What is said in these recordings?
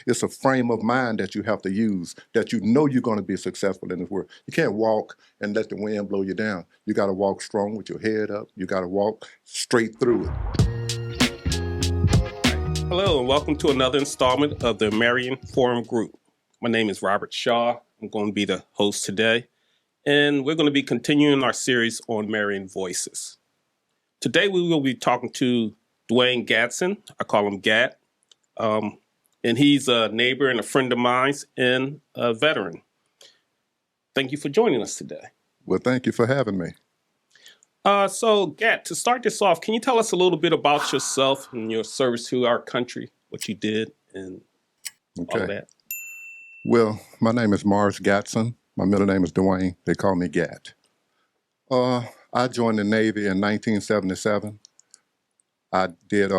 it's a frame of mind that you have to use, that you know you're going to be successful in this world. You can't walk and let the wind blow you down. You got to walk strong with your head up. You got to walk straight through it. Hello, and welcome to another installment of the Marion Forum Group. My name is Robert Shaw. I'm going to be the host today, and we're going to be continuing our series on Marion Voices. Today, we will be talking to Duane Gatson. I call him Gat, and he's a neighbor and a friend of mine and a veteran. Thank you for joining us today. Well, thank you for having me. So, Gat, to start this off, can you tell us a little bit about yourself and your service to our country, what you did, and all of that? Well, my name is Morris Gatson. My middle name is Duane. They call me Gat. I joined the Navy in 1977. I did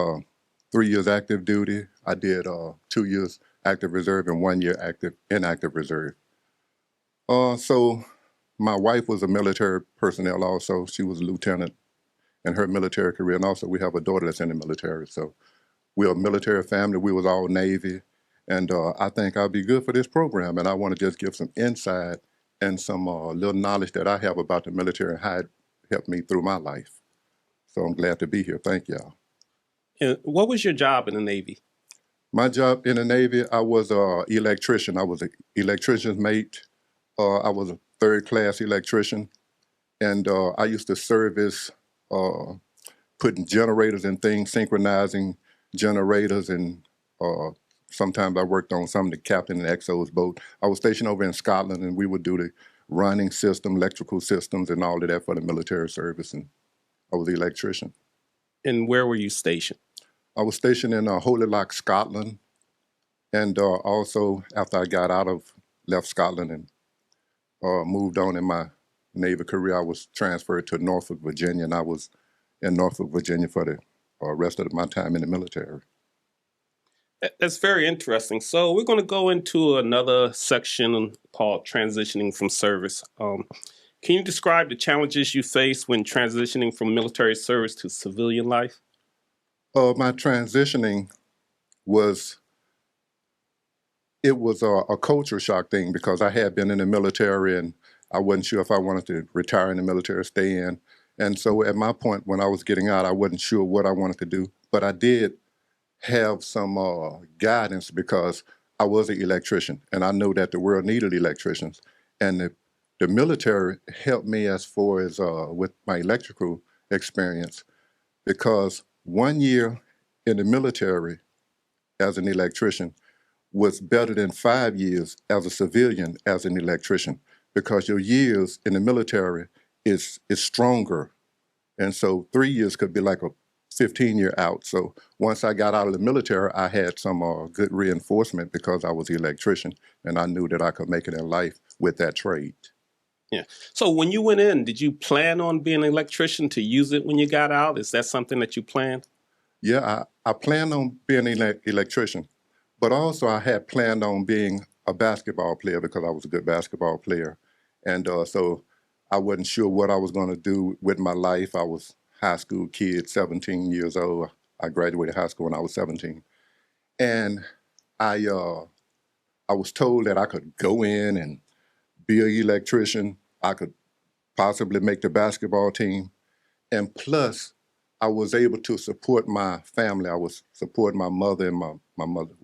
3 years active duty. I did 2 years active reserve and 1 year inactive reserve. So my wife was a military personnel also. She was a lieutenant in her military career. And also we have a daughter that's in the military. So we're a military family. We was all Navy. And I think I'll be good for this program. And I want to just give some insight and some little knowledge that I have about the military and how it helped me through my life. So I'm glad to be here. Thank y'all. And what was your job in the Navy? My job in the Navy, I was an electrician. I was an electrician's mate. I was a third-class electrician. And I used to service putting generators and things, synchronizing generators, and sometimes I worked on some of the captain and XO's boat. I was stationed over in Scotland, and we would do the running system, electrical systems, and all of that for the military service. And I was the electrician. And where were you stationed? I was stationed in Holy Loch, Scotland. And also, after I left Scotland and moved on in my Navy career, I was transferred to Norfolk, Virginia, and I was in Norfolk, Virginia for the rest of my time in the military. That's very interesting. So we're going to go into another section called transitioning from service. Can you describe the challenges you face when transitioning from military service to civilian life? My transitioning was a culture shock thing because I had been in the military and I wasn't sure if I wanted to retire in the military or stay in. And so at my point when I was getting out, I wasn't sure what I wanted to do, but I did have some guidance because I was an electrician and I knew that the world needed electricians. And the military helped me as far as with my electrical experience, because 1 year in the military as an electrician was better than 5 years as a civilian as an electrician, because your years in the military is stronger. And so 3 years could be like a 15-year out. So once I got out of the military, I had some good reinforcement because I was an electrician and I knew that I could make it in life with that trade. Yeah. So when you went in, did you plan on being an electrician to use it when you got out? Is that something that you planned? Yeah, I planned on being an electrician, but also I had planned on being a basketball player because I was a good basketball player. And so I wasn't sure what I was going to do with my life. I was high school kid, 17 years old. I graduated high school when I was 17. And I was told that I could go in and be an electrician. I could possibly make the basketball team. And plus, I was able to support my family. I was supporting my mother and my mother.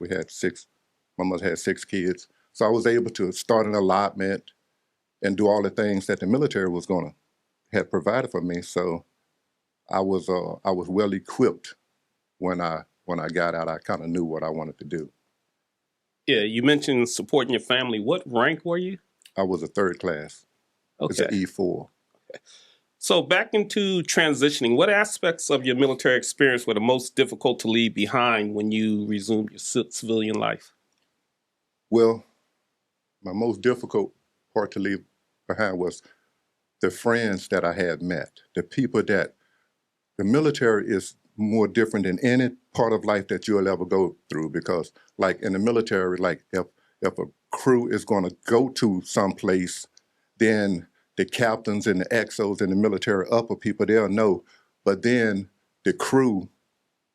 My mother had 6 kids. So I was able to start an allotment and do all the things that the military had provided for me. So I was well equipped when I got out. I kind of knew what I wanted to do. Yeah, you mentioned supporting your family. What rank were you? I was a third class. Okay. It's an E4. Okay. So back into transitioning, what aspects of your military experience were the most difficult to leave behind when you resumed your civilian life? Well, my most difficult part to leave behind was the friends that I had met, the people that the military is more different than any part of life that you'll ever go through, because like in the military, like if a crew is going to go to someplace, then the captains and the XOs and the military upper people, they'll know. But then the crew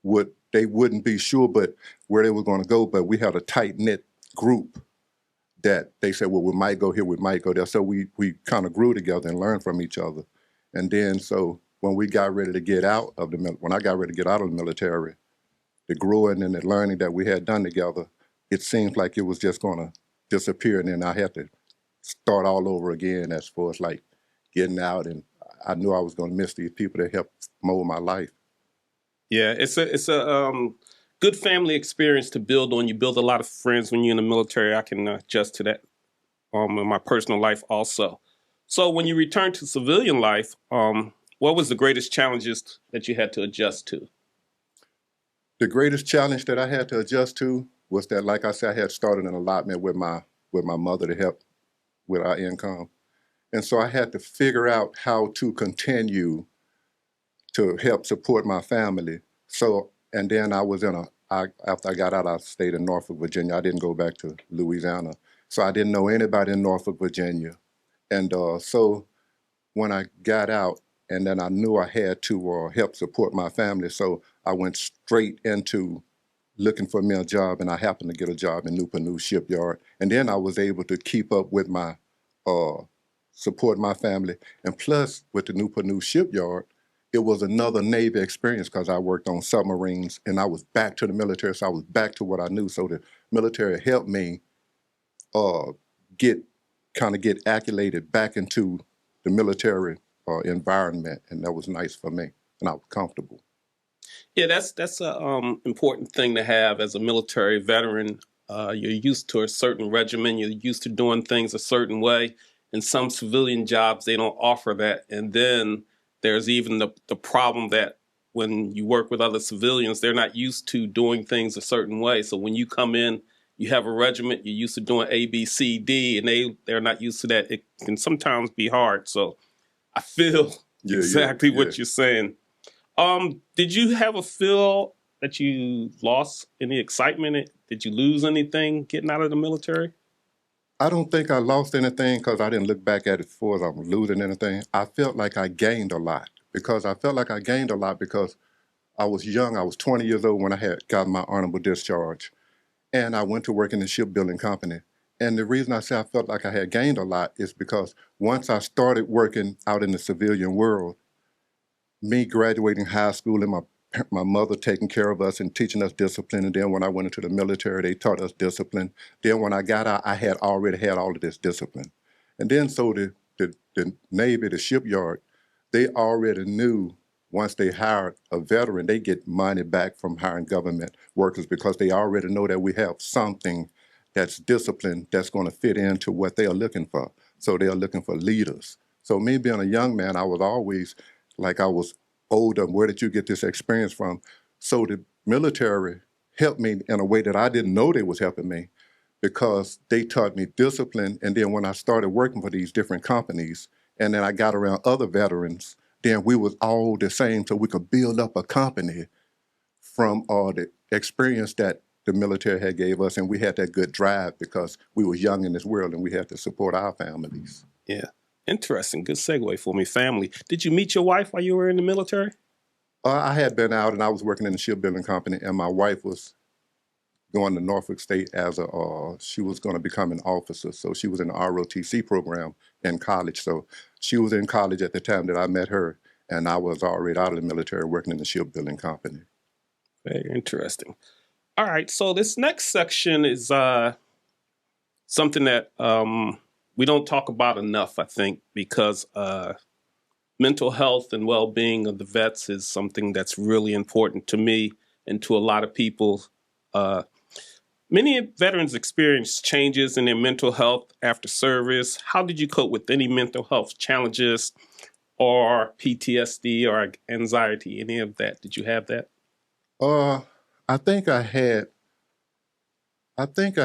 would they wouldn't be sure but where they were going to go. But we had a tight knit group that they said, well, we might go here, we might go there. So we kind of grew together and learned from each other. And then so when we got ready to get out of when I got ready to get out of the military, the growing and the learning that we had done together, it seemed like it was just going to disappear. And then I had to start all over again as far as like getting out. And I knew I was going to miss these people that helped mold my life. Yeah, it's a good family experience to build on. You build a lot of friends when you're in the military. I can attest to that in my personal life also. So when you return to civilian life, what was the greatest challenges that you had to adjust to? The greatest challenge that I had to adjust to was that, like I said, I had started an allotment with my mother to help with our income. And so I had to figure out how to continue to help support my family. So, and then I was after I got out, I stayed in Norfolk, Virginia. I didn't go back to Louisiana. So I didn't know anybody in Norfolk, Virginia. And so when I got out, and then I knew I had to help support my family. So I went straight into looking for me a job, and I happened to get a job in Newport News Shipyard. And then I was able to keep up with my, support my family. And plus, with the Newport News Shipyard, it was another Navy experience because I worked on submarines, and I was back to the military, so I was back to what I knew. So the military helped me get acclimated back into the military environment, and that was nice for me, and I was comfortable. Yeah, that's a important thing to have as a military veteran. You're used to a certain regimen. You're used to doing things a certain way. In some civilian jobs, they don't offer that. And then there's even the problem that when you work with other civilians, they're not used to doing things a certain way. So when you come in, you have a regiment, you're used to doing A, B, C, D, and they're not used to that. It can sometimes be hard. So I feel exactly what you're saying. Did you have a feel that you lost any excitement? Did you lose anything getting out of the military? I don't think I lost anything because I didn't look back at it before as I was losing anything. I felt like I gained a lot because I was young. I was 20 years old when I had gotten my honorable discharge. And I went to work in the shipbuilding company. And the reason I say I felt like I had gained a lot is because once I started working out in the civilian world, me graduating high school and my mother taking care of us and teaching us discipline. And then when I went into the military, they taught us discipline. Then when I got out, I had already had all of this discipline. And then so the Navy, the shipyard, they already knew once they hired a veteran, they get money back from hiring government workers because they already know that we have something that's disciplined that's going to fit into what they are looking for. So they are looking for leaders. So me being a young man, I was always like I was older. Where did you get this experience from? So the military helped me in a way that I didn't know they was helping me because they taught me discipline. And then when I started working for these different companies, and then I got around other veterans, then we was all the same, so we could build up a company from all the experience that the military had gave us, and we had that good drive because we were young in this world and we had to support our families. Yeah. Interesting. Good segue for me. Family. Did you meet your wife while you were in the military? I had been out and I was working in the shipbuilding company, and my wife was going to Norfolk State as she was going to become an officer. So she was in the ROTC program in college. So she was in college at the time that I met her, and I was already out of the military working in the shipbuilding company. Very interesting. All right. So this next section is something that we don't talk about enough, I think, because mental health and well-being of the vets is something that's really important to me and to a lot of people. Many veterans experience changes in their mental health after service. How did you cope with any mental health challenges or PTSD or anxiety, any of that? Did you have that? I think I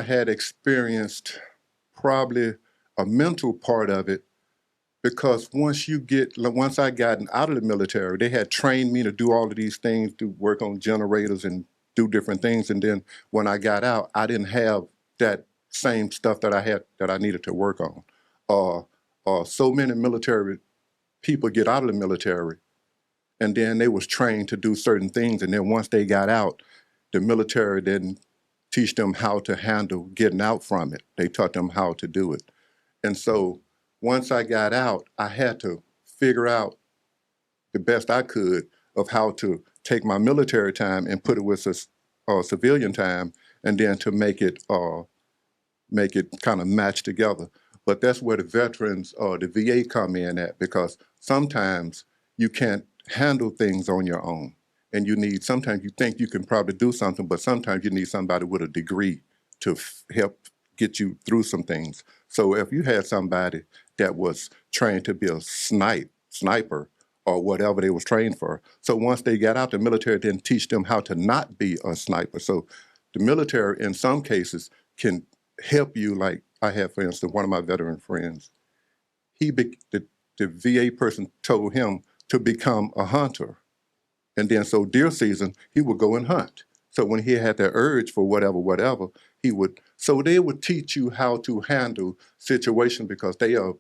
had experienced probably a mental part of it because once I got out of the military, they had trained me to do all of these things, to work on generators and do different things. And then when I got out, I didn't have that same stuff that I needed to work on. So many military people get out of the military and then they was trained to do certain things. And then once they got out, the military didn't teach them how to handle getting out from it. They taught them how to do it. And so once I got out, I had to figure out the best I could of how to take my military time and put it with civilian time, and then to make it kind of match together. But that's where the veterans or the VA come in at, because sometimes you can't handle things on your own. And sometimes you think you can probably do something, but sometimes you need somebody with a degree to help get you through some things. So if you had somebody that was trained to be a sniper or whatever they was trained for, so once they got out, the military didn't teach them how to not be a sniper. So the military, in some cases, can help you. Like I had, for instance, one of my veteran friends. The VA person told him to become a hunter. And then so deer season, he would go and hunt. So when he had that urge for whatever, so they would teach you how to handle situations, because they are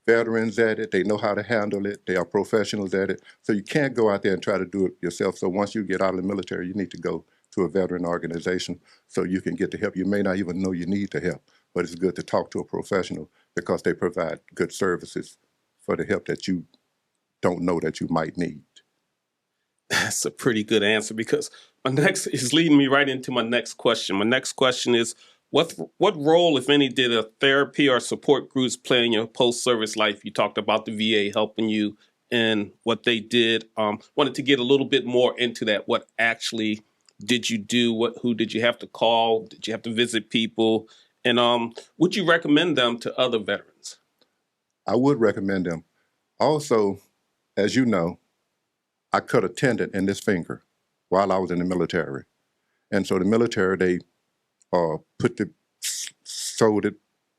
veterans at it. They know how to handle it. They are professionals at it. So you can't go out there and try to do it yourself. So once you get out of the military, you need to go to a veteran organization so you can get the help. You may not even know you need the help, but it's good to talk to a professional, because they provide good services for the help that you don't know that you might need. That's a pretty good answer, because my next is leading me right into my next question. My next question is, what role, if any, did a therapy or support groups play in your post-service life? You talked about the VA helping you and what they did. Wanted to get a little bit more into that. What actually did you do? Who did you have to call? Did you have to visit people? And would you recommend them to other veterans? I would recommend them. Also, as you know, I cut a tendon in this finger while I was in the military. And so the military, they sewed it,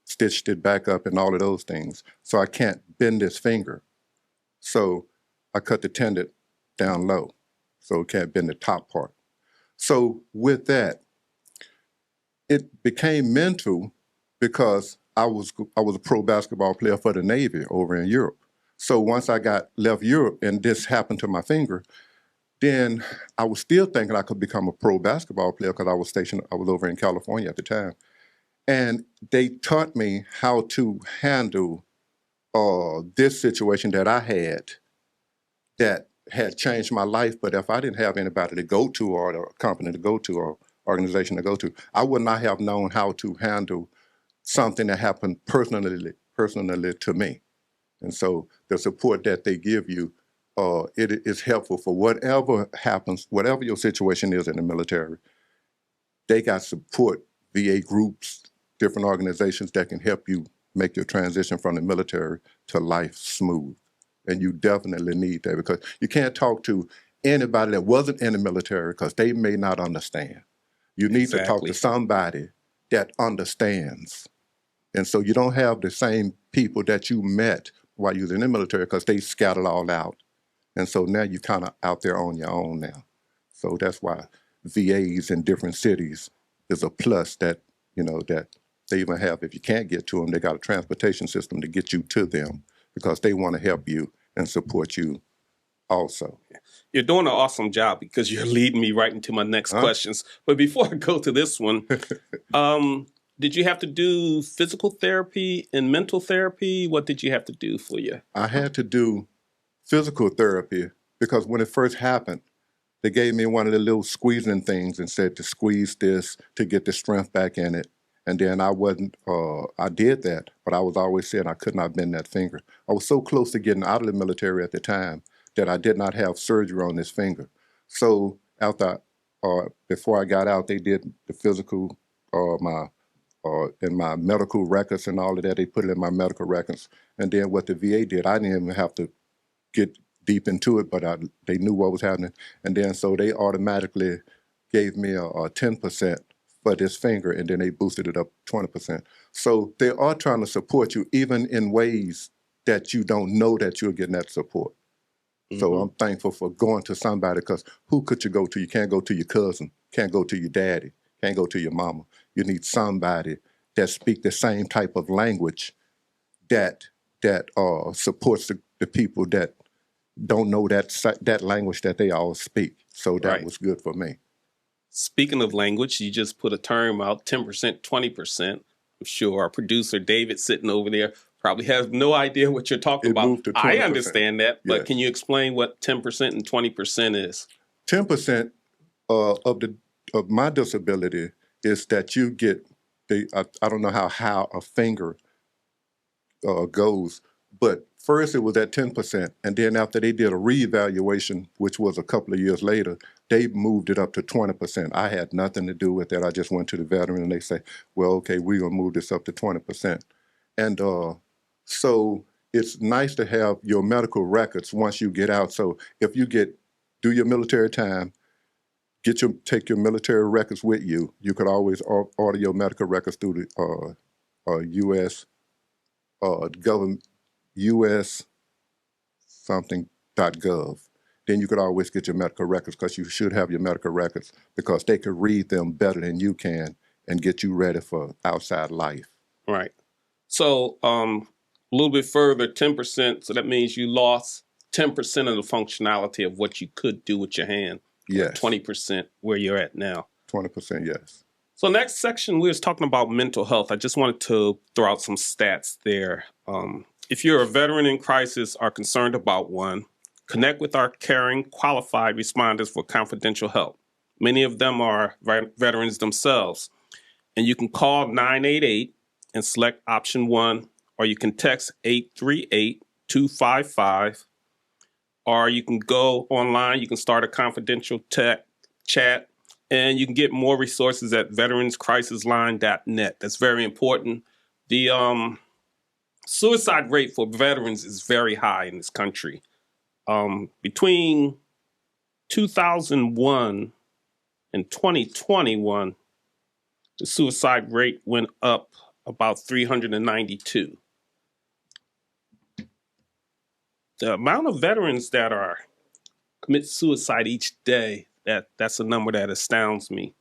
stitched it back up and all of those things. So I can't bend this finger. So I cut the tendon down low, so it can't bend the top part. So with that, it became mental, because I was a pro basketball player for the Navy over in Europe. So once I left Europe and this happened to my finger, then I was still thinking I could become a pro basketball player, because I was over in California at the time. And they taught me how to handle this situation that I had that had changed my life. But if I didn't have anybody to go to, or a company to go to, or organization to go to, I would not have known how to handle something that happened personally to me. And so the support that they give you, it is helpful for whatever happens, whatever your situation is in the military. They got support, VA groups, different organizations that can help you make your transition from the military to life smooth. And you definitely need that, because you can't talk to anybody that wasn't in the military, because they may not understand. You need to talk to somebody that understands. And so you don't have the same people that you met while you was in the military, because they scattered all out. And so now you're kind of out there on your own now. So that's why VAs in different cities is a plus, that, that they even have. If you can't get to them, they got a transportation system to get you to them, because they want to help you and support you also. You're doing an awesome job, because you're leading me right into my next questions. But before I go to this one, did you have to do physical therapy and mental therapy? What did you have to do for you? I had to do physical therapy, because when it first happened, they gave me one of the little squeezing things and said to squeeze this to get the strength back in it. And then I did that, but I was always saying I could not bend that finger. I was so close to getting out of the military at the time that I did not have surgery on this finger. So before I got out, they did the physical, in my medical records and all of that. They put it in my medical records. And then what the VA did, I didn't even have to get deep into it, but they knew what was happening. And then so they automatically gave me a 10% for this finger, and then they boosted it up 20%. So they are trying to support you, even in ways that you don't know that you're getting that support. Mm-hmm. So I'm thankful for going to somebody, because who could you go to? You can't go to your cousin, can't go to your daddy, can't go to your mama. You need somebody that speaks the same type of language that supports the people that don't know that language that they all speak. So that was good for me. Speaking of language, you just put a term out, 10%, 20%. I'm sure our producer, David, sitting over there, probably has no idea what you're talking It about. moved to 20%. I understand that, but Yes. can you explain what 10% and 20% is? 10% of my disability is that you get I don't know how a finger goes, but first it was at 10%, and then after they did a reevaluation, which was a couple of years later, they moved it up to 20%. I had nothing to do with that. I just went to the veteran and they say, well, okay, we're gonna move this up to 20%. And so it's nice to have your medical records once you get out. So if you do your military time, take your military records with you. You could always order your medical records through the U.S. Government, U.S. something.gov. Then you could always get your medical records, because you should have your medical records, because they could read them better than you can and get you ready for outside life. Right. So a little bit further, 10%. So that means you lost 10% of the functionality of what you could do with your hand. Yes. 20% where you're at now. 20%, yes. So next section, we was talking about mental health. I just wanted to throw out some stats there. If you're a veteran in crisis or concerned about one, connect with our caring, qualified responders for confidential help. Many of them are veterans themselves. And you can call 988 and select option 1, or you can text 838-255, or you can go online, you can start a confidential chat, and you can get more resources at veteranscrisisline.net. That's very important. The suicide rate for veterans is very high in this country. Between 2001 and 2021, the suicide rate went up about 392. The amount of veterans that commit suicide each day, that's a number that astounds me.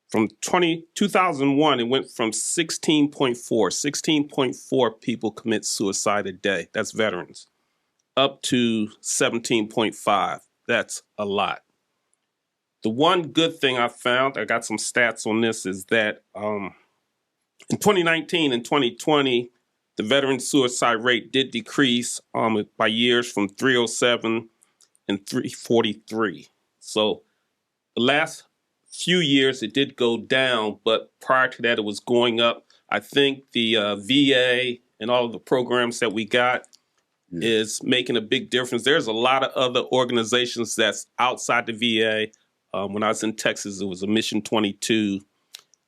From 2001, it went from 16.4 people commit suicide a day. That's veterans. Up to 17.5. That's a lot. The one good thing I found, I got some stats on this, is that in 2019 and 2020, the veteran suicide rate did decrease by years from 307 and 343. So the last few years it did go down, but prior to that it was going up. I think the VA and all of the programs that we got is making a big difference. There's a lot of other organizations that's outside the VA. When I was in Texas, it was a Mission 22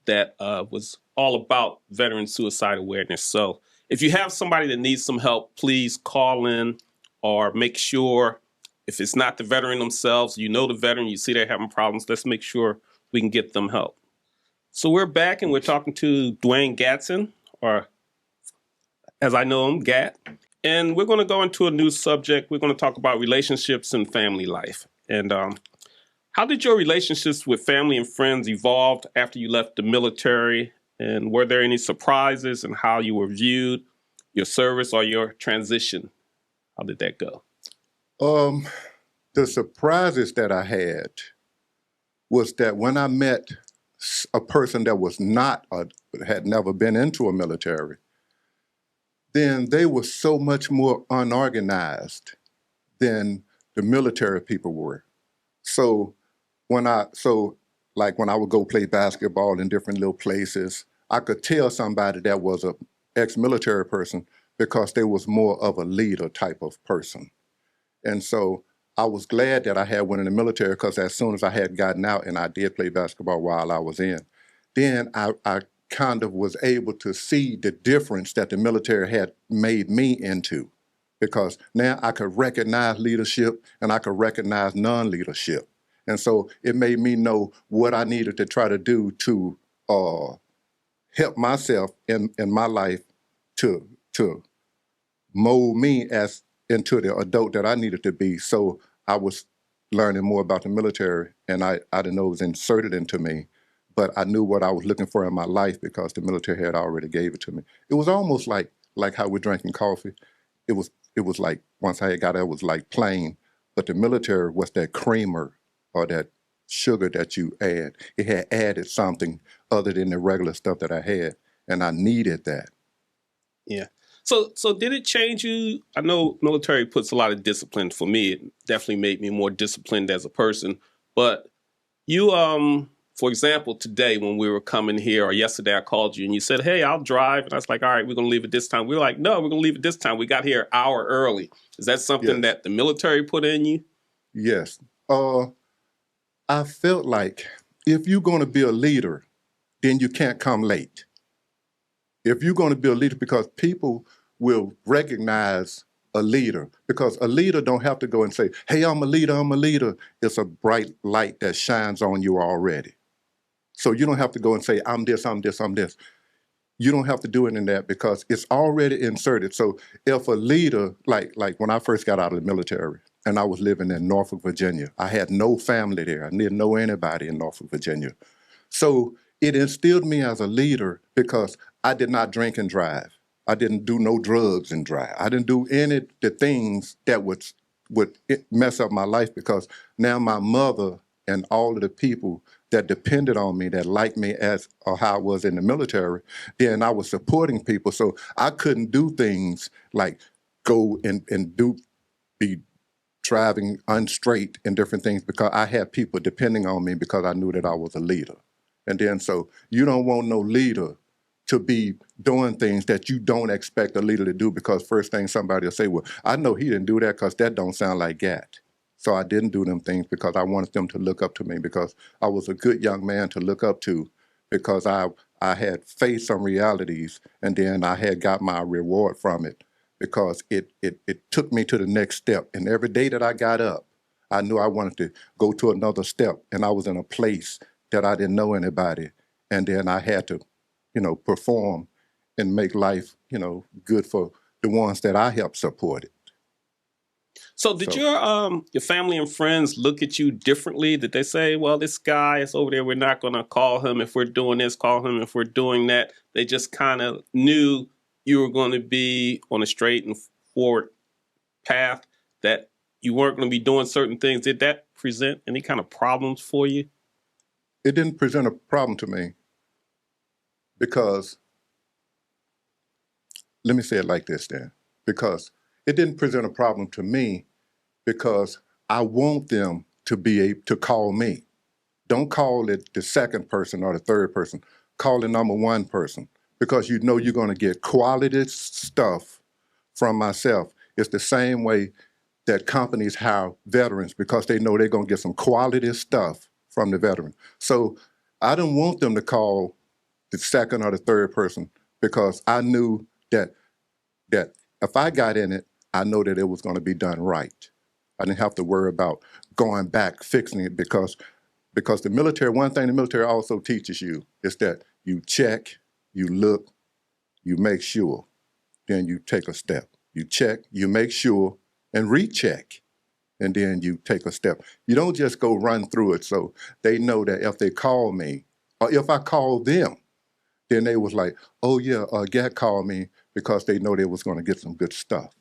that was all about veteran suicide awareness. So if you have somebody that needs some help, please call in, or make sure, if it's not the veteran themselves, you know the veteran, you see they're having problems, let's make sure we can get them help. So we're back and we're talking to Duane Gatson, or as I know him, Gat. And we're going to go into a new subject. We're going to talk about relationships and family life. And how did your relationships with family and friends evolve after you left the military? And were there any surprises in how you were viewed, your service, or your transition? How did that go? The surprises that I had was that when I met a person that was had never been into a military, then they were so much more unorganized than the military people were. So when I would go play basketball in different little places, I could tell somebody that was an ex-military person because they was more of a leader type of person. And so I was glad that I had one in the military, because as soon as I had gotten out, and I did play basketball while I was in, then I kind of was able to see the difference that the military had made me into, because now I could recognize leadership and I could recognize non-leadership. And so it made me know what I needed to try to do to help myself in my life to mold me into the adult that I needed to be. So I was learning more about the military, and I didn't know it was inserted into me, but I knew what I was looking for in my life because the military had already gave it to me. It was almost like how we're drinking coffee. It was like, once I got it was like plain, but the military was that creamer, or that sugar that you add. It had added something other than the regular stuff that I had, and I needed that. Yeah. So did it change you? I know military puts a lot of discipline. For me, it definitely made me more disciplined as a person. But you, for example, today when we were coming here, or yesterday, I called you and you said, "Hey, I'll drive," and I was like, "All right, we're gonna leave at this time." We were like, "No, we're gonna leave at this time." We got here an hour early. Is that something Yes, that the military put in you? yes. I felt like if you're going to be a leader, then you can't come late. If you're going to be a leader, because people will recognize a leader, because a leader don't have to go and say, "Hey, I'm a leader, I'm a leader." It's a bright light that shines on you already. So you don't have to go and say, "I'm this, I'm this, I'm this." You don't have to do it in that because it's already inserted. So if a leader, like when I first got out of the military and I was living in Norfolk, Virginia, I had no family there. I didn't know anybody in Norfolk, Virginia. So it instilled me as a leader because I did not drink and drive. I didn't do no drugs and drive. I didn't do any of the things that would mess up my life, because now my mother and all of the people that depended on me, that liked me as or how I was in the military, then I was supporting people. So I couldn't do things like go and be driving unstraight and different things, because I had people depending on me because I knew that I was a leader. And then so you don't want no leader to be doing things that you don't expect a leader to do, because first thing somebody will say, "Well, I know he didn't do that because that don't sound like Gat." So I didn't do them things because I wanted them to look up to me, because I was a good young man to look up to, because I had faced some realities and then I had got my reward from it, because it took me to the next step. And every day that I got up, I knew I wanted to go to another step, and I was in a place that I didn't know anybody. And then I had to, perform and make life, good for the ones that I helped supported. So did So your family and friends look at you differently? Did they say, "Well, this guy is over there. We're not going to call him if we're doing this, call him if we're doing that"? They just kind of knew you were going to be on a straight and forward path, that you weren't going to be doing certain things. Did that present any kind of problems for you? it didn't present a problem to me, because, let me say it like this then, because it didn't present a problem to me because I want them to be able to call me. Don't call it the second person or the third person. Call the number one person, because you know you're going to get quality stuff from myself. It's the same way that companies hire veterans, because they know they're going to get some quality stuff from the veteran. So I didn't want them to call the second or the third person, because I knew that if I got in it, I know that it was going to be done right. I didn't have to worry about going back, fixing it, because the military, one thing the military also teaches you is that you check, you look, you make sure, then you take a step. You check, you make sure, and recheck, and then you take a step. You don't just go run through it. So they know that if they call me, or if I call them, then they was like, "Oh yeah, Gat called me," because they know they was going to get some good stuff.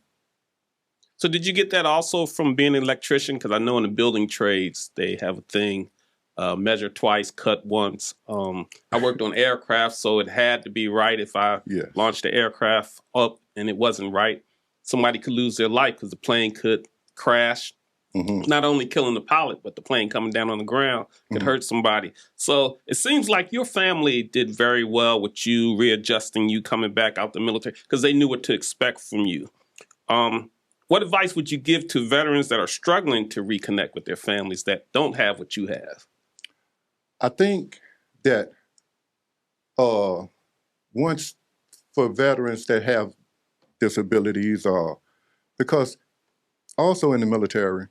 So did you get that also from being an electrician? Because I know in the building trades, they have a thing, measure twice, cut once. I worked on aircraft, so it had to be right. If I Yes. launched the aircraft up and it wasn't right, somebody could lose their life because the plane could crash, not only killing the pilot, but the plane coming down on the ground could hurt somebody. So it seems like your family did very well with you readjusting, you coming back out the military, because they knew what to expect from you. What advice would you give to veterans that are struggling to reconnect with their families that don't have what you have? I think that once, for veterans that have disabilities, because also in the military,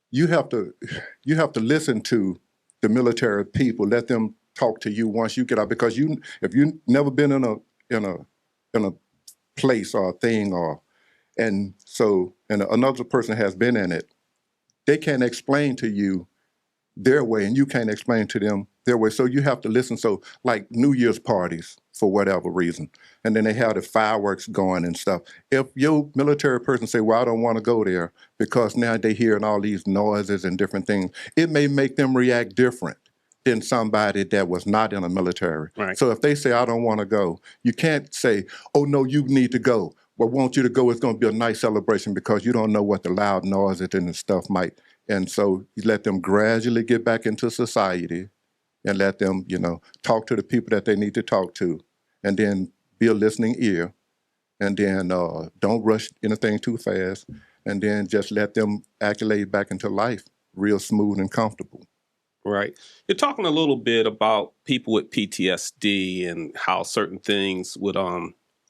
you have to listen to the military people. Let them talk to you once you get out, because if you never been in a place or a thing, and another person has been in it, they can't explain to you their way, and you can't explain to them their way. So you have to listen. So like New Year's parties, for whatever reason. And then they have the fireworks going and stuff. If your military person say, well, I don't want to go there because now they hearing all these noises and different things, it may make them react different than somebody that was not in the military. Right. So if they say, I don't want to go, you can't say, oh, no, you need to go. Well, want you to go, it's going to be a nice celebration because you don't know what the loud noises and the stuff might. And so you let them gradually get back into society and let them, talk to the people that they need to talk to, and then be a listening ear, and then don't rush anything too fast, and then just let them accolade back into life real smooth and comfortable. Right. You're talking a little bit about people with PTSD and how certain things would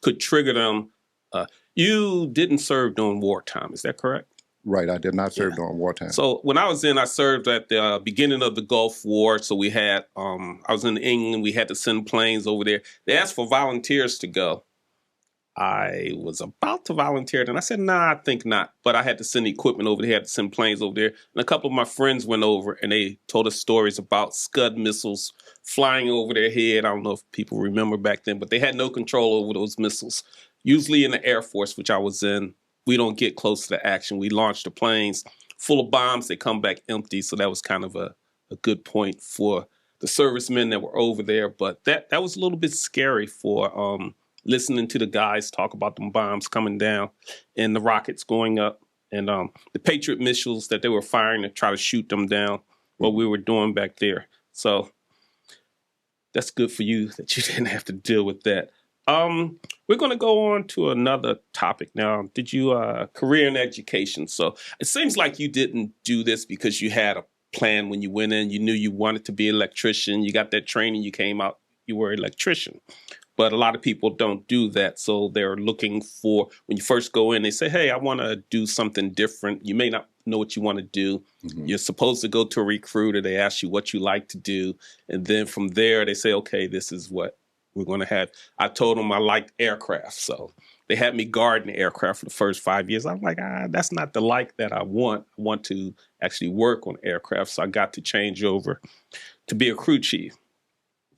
could trigger them. You didn't serve during wartime, is that correct? Right, I did not serve during wartime. So when I was I served at the beginning of the Gulf War. So we had, I was in England, we had to send planes over there. They asked for volunteers to go. I was about to volunteer, and I said, nah, I think not. But I had to send equipment over there, had to send planes over there. And a couple of my friends went over, and they told us stories about Scud missiles flying over their head. I don't know if people remember back then, but they had no control over those missiles. Usually in the Air Force, which I was in, we don't get close to the action. We launch the planes full of bombs. They come back empty. So that was kind of a good point for the servicemen that were over there. But that was a little bit scary for listening to the guys talk about them bombs coming down and the rockets going up and the Patriot missiles that they were firing to try to shoot them down, what we were doing back there. So that's good for you that you didn't have to deal with that. We're going to go on to another topic now. Did you career in education? So it seems like you didn't do this because you had a plan when you went in. You knew you wanted to be an electrician. You got that training. You came out. You were an electrician. But a lot of people don't do that. So they're looking for, when you first go in, they say, hey, I want to do something different. You may not know what you want to do. Mm-hmm. You're supposed to go to a recruiter. They ask you what you like to do. And then from there, they say, okay, this is what we're going to have. I told them I liked aircraft. So they had me guarding the aircraft for the first 5 years. I'm like, that's not the like that I want. I want to actually work on aircraft. So I got to change over to be a crew chief.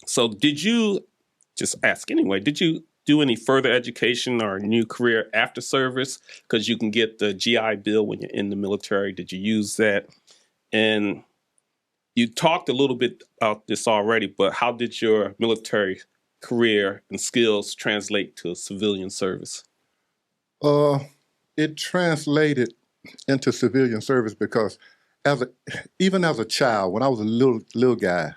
So did you, just ask anyway, did you do any further education or new career after service? Because you can get the GI Bill when you're in the military. Did you use that? And you talked a little bit about this already, but how did your military career and skills translate to civilian service? It translated into civilian service because even as a child, when I was a little guy,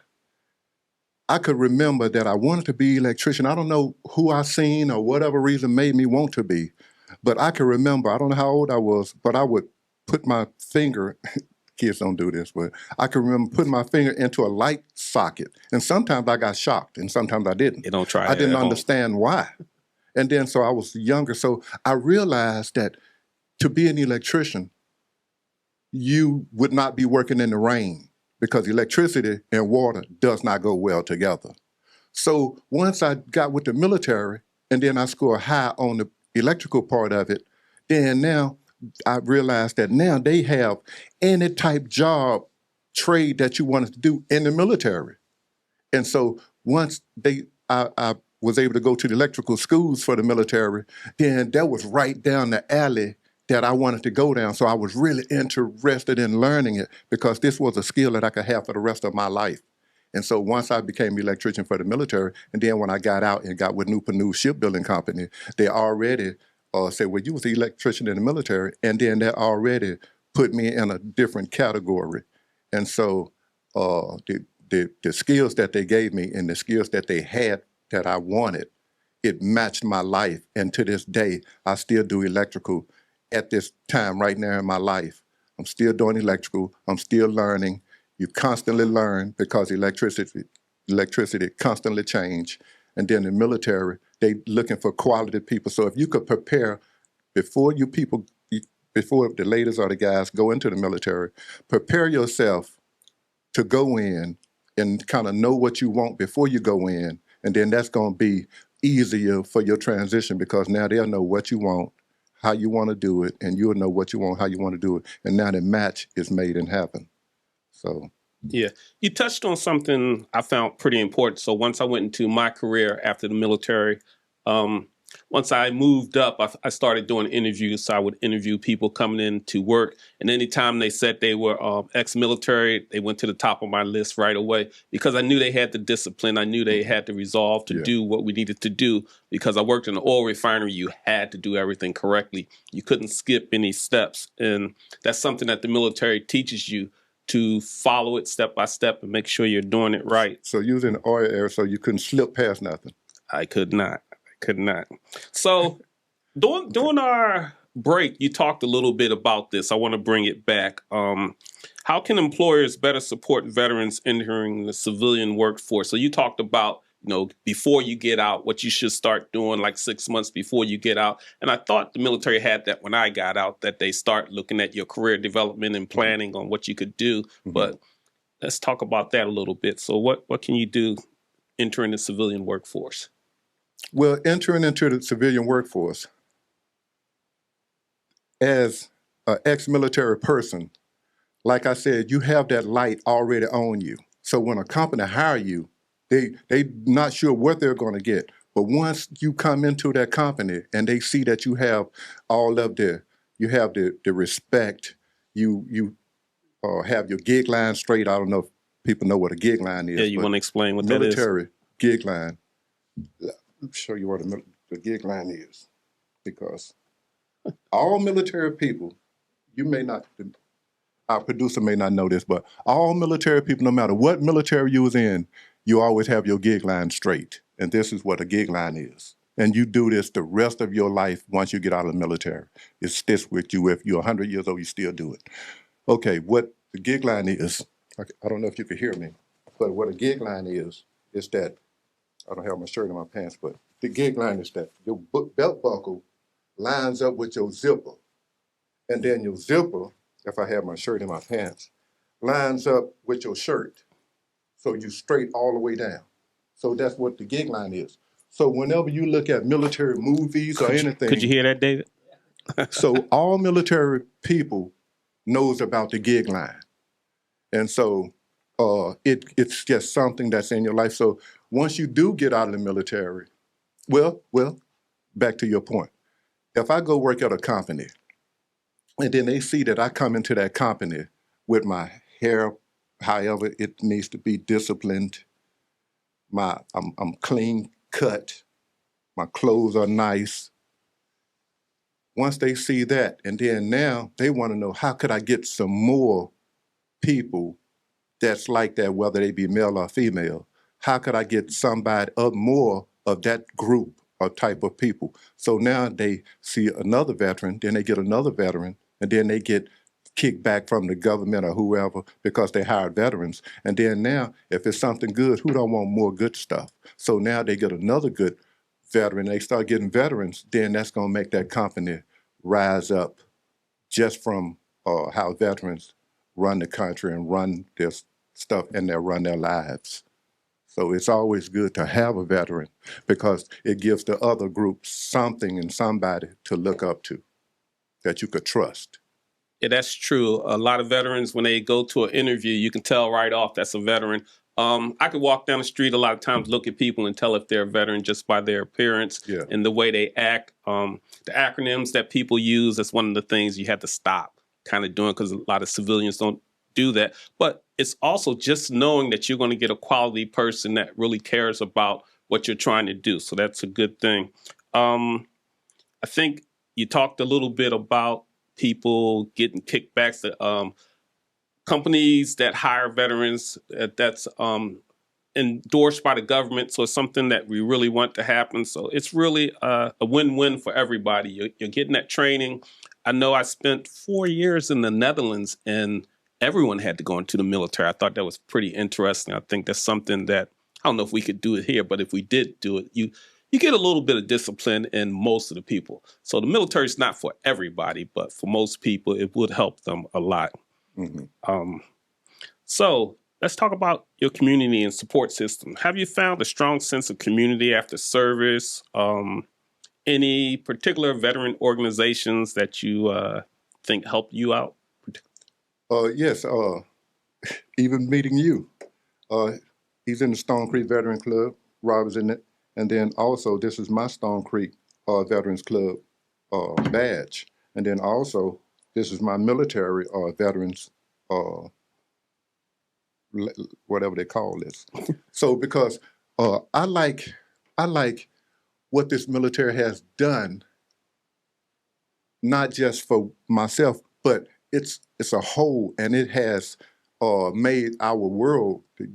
I could remember that I wanted to be an electrician. I don't know who I seen or whatever reason made me want to be, but I can remember, I don't know how old I was, but I would put my finger, kids don't do this, but I can remember putting my finger into a light socket. And sometimes I got shocked and sometimes I didn't. You don't try. I didn't understand why. And then so I was younger. So I realized that to be an electrician, you would not be working in the rain, because electricity and water does not go well together. So once I got with the military and then I scored high on the electrical part of it, then now I realized that now they have any type job, trade that you wanted to do in the military. And so once I was able to go to the electrical schools for the military, then that was right down the alley that I wanted to go down. So I was really interested in learning it because this was a skill that I could have for the rest of my life. And so once I became an electrician for the military, and then when I got out and got with New Shipbuilding Company, they already said, well, you was an electrician in the military, and then that already put me in a different category. And so the skills that they gave me and the skills that they had that I wanted, it matched my life. And to this day, I still do electrical. At this time right now in my life, I'm still doing electrical. I'm still learning. You constantly learn because electricity constantly change. And then the military, they looking for quality people. So if you could prepare before the ladies or the guys go into the military, prepare yourself to go in and kind of know what you want before you go in. And then that's going to be easier for your transition because now they'll know what you want, how you want to do it, and you'll know what you want, how you want to do it. And now the match is made in heaven. So Yeah. You touched on something I found pretty important. So once I went into my career after the military, um, once I moved up, I started doing interviews. So I would interview people coming in to work. And anytime they said they were ex-military, they went to the top of my list right away because I knew they had the discipline. I knew they had the resolve to Yeah. do what we needed to do because I worked in an oil refinery. You had to do everything correctly. You couldn't skip any steps. And that's something that the military teaches you to follow it step by step and make sure you're doing it right. So you was in the oil area, so you couldn't slip past nothing. I could not. So during our break, you talked a little bit about this. I want to bring it back. How can employers better support veterans entering the civilian workforce? So you talked about, before you get out, what you should start doing like 6 months before you get out. And I thought the military had that when I got out, that they start looking at your career development and planning on what you could do. Mm-hmm. But let's talk about that a little bit. So what can you do entering the civilian workforce? Well, entering into the civilian workforce, as an ex-military person, like I said, you have that light already on you. So when a company hire you, they not sure what they're going to get. But once you come into that company and they see that you have all of you have the respect, you have your gig line straight. I don't know if people know what a gig line is. Yeah, you want to explain what military gig line. Let me show you what the gig line is, because all military people, you may not, our producer may not know this, but all military people, no matter what military you was in, you always have your gig line straight. And this is what a gig line is. And you do this the rest of your life once you get out of the military. It sticks with you. If you're 100 years old, you still do it. Okay, what the gig line is, I don't know if you can hear me, but what a gig line is that, I don't have my shirt in my pants, but the gig line is that your belt buckle lines up with your zipper. And then your zipper, if I have my shirt in my pants, lines up with your shirt. So you straight all the way down. So that's what the gig line is. So whenever you look at military movies or anything. Could you hear that, David? So all military people knows about the gig line. And so it's just something that's in your life. So once you do get out of the military, well, back to your point. If I go work at a company and then they see that I come into that company with my hair, however it needs to be disciplined, I'm clean cut, my clothes are nice. Once they see that, and then now they want to know, how could I get some more people that's like that, whether they be male or female? How could I get somebody more of that group or type of people? So now they see another veteran, then they get another veteran, and then they get kickback from the government or whoever because they hired veterans. And then now, if it's something good, who don't want more good stuff? So now they get another good veteran. They start getting veterans, then that's going to make that company rise up just from how veterans run the country and run their stuff and they run their lives. So it's always good to have a veteran because it gives the other groups something and somebody to look up to that you could trust. Yeah, that's true. A lot of veterans, when they go to an interview, you can tell right off that's a veteran. I could walk down the street a lot of times, look at people and tell if they're a veteran just by their appearance and the way they act. The acronyms that people use, that's one of the things you have to stop kind of doing because a lot of civilians don't do that. But it's also just knowing that you're going to get a quality person that really cares about what you're trying to do. So that's a good thing. I think you talked a little bit about people getting kickbacks. Companies that hire veterans, that's endorsed by the government. So it's something that we really want to happen. So it's really a win-win for everybody. You're getting that training. I know I spent 4 years in the Netherlands and everyone had to go into the military. I thought that was pretty interesting. I think that's something that, I don't know if we could do it here, but if we did do it, you get a little bit of discipline in most of the people. So the military is not for everybody, but for most people, it would help them a lot. Mm-hmm. So let's talk about your community and support system. Have you found a strong sense of community after service? Any particular veteran organizations that you think help you out? Yes. even meeting you. Uh, he's in the Stone Creek Veteran Club. Rob is in it. And then also, this is my Stone Creek Veterans Club badge. And then also, this is my military veterans, whatever they call this. So because I like what this military has done, not just for myself, but it's a whole, and it has made our world, the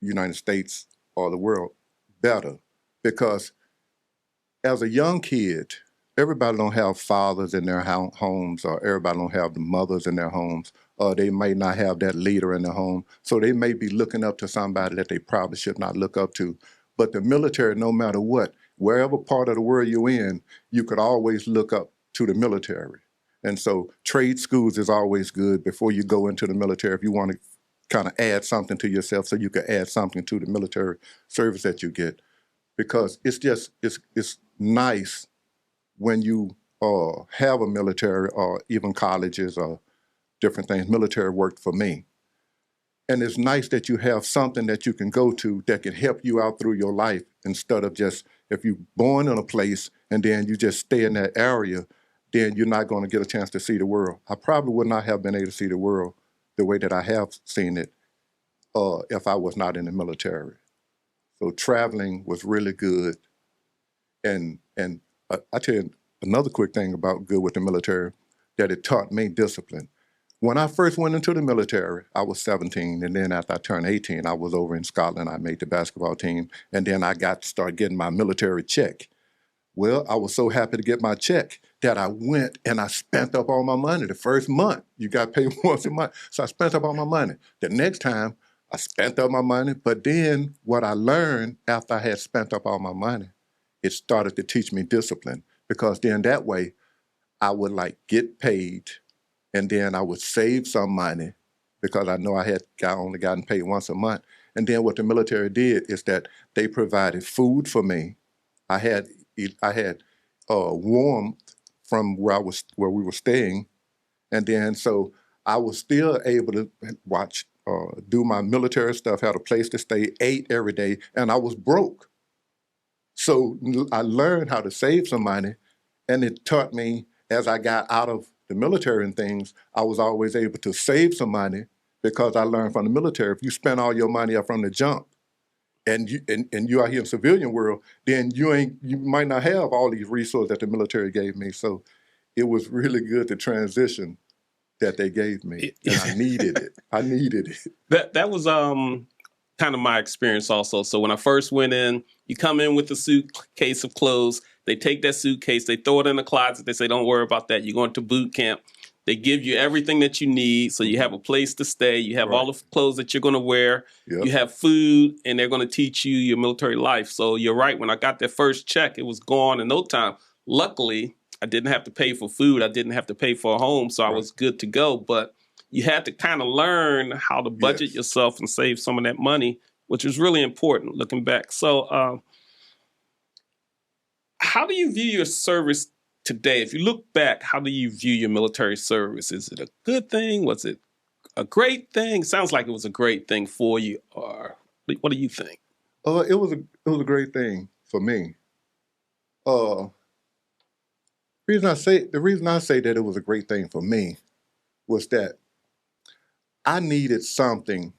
United States or the world, better. Because as a young kid, everybody don't have fathers in their homes, or everybody don't have the mothers in their homes, or they may not have that leader in their home. So they may be looking up to somebody that they probably should not look up to. But the military, no matter what, wherever part of the world you're in, you could always look up to the military. And so trade schools is always good before you go into the military if you want to kind of add something to yourself so you can add something to the military service that you get. Because it's just, it's nice when you have a military or even colleges or different things. Military worked for me. And it's nice that you have something that you can go to that can help you out through your life instead of just, if you're born in a place and then you just stay in that area, then you're not going to get a chance to see the world. I probably would not have been able to see the world the way that I have seen it if I was not in the military. So traveling was really good. And I tell you another quick thing about good with the military, that it taught me discipline. When I first went into the military, I was 17, and then after I turned 18, I was over in Scotland. I made the basketball team, and then I got to start getting my military check. Well, I was so happy to get my check that I went and I spent up all my money the first month. You got paid once a month. So I spent up all my money. The next time, I spent up my money, but then what I learned after I had spent up all my money, it started to teach me discipline, because then that way I would like get paid and then I would save some money because I know I had only gotten paid once a month. And then what the military did is that they provided food for me. I had warmth from where we were staying, and then so I was still able to watch, do my military stuff, had a place to stay, ate every day, and I was broke. So I learned how to save some money, and it taught me as I got out of the military and things, I was always able to save some money because I learned from the military. If you spend all your money up from the jump, and you out here in the civilian world, then you might not have all these resources that the military gave me. So it was really good to transition that they gave me, and I needed it. I needed it. That was kind of my experience also. So when I first went in, you come in with a suitcase of clothes. They take that suitcase, they throw it in the closet. They say, don't worry about that. You're going to boot camp. They give you everything that you need. So you have a place to stay. You have all the clothes that you're going to wear. Yep. You have food, and they're going to teach you your military life. So you're right. When I got that first check, it was gone in no time. Luckily, I didn't have to pay for food. I didn't have to pay for a home. So I was good to go. But you had to kind of learn how to budget yourself and save some of that money, which is really important looking back. So how do you view your service today? If you look back, how do you view your military service? Is it a good thing? Was it a great thing? Sounds like it was a great thing for you. Or what do you think? It was a great thing for me. The reason I say that it was a great thing for me was that I needed something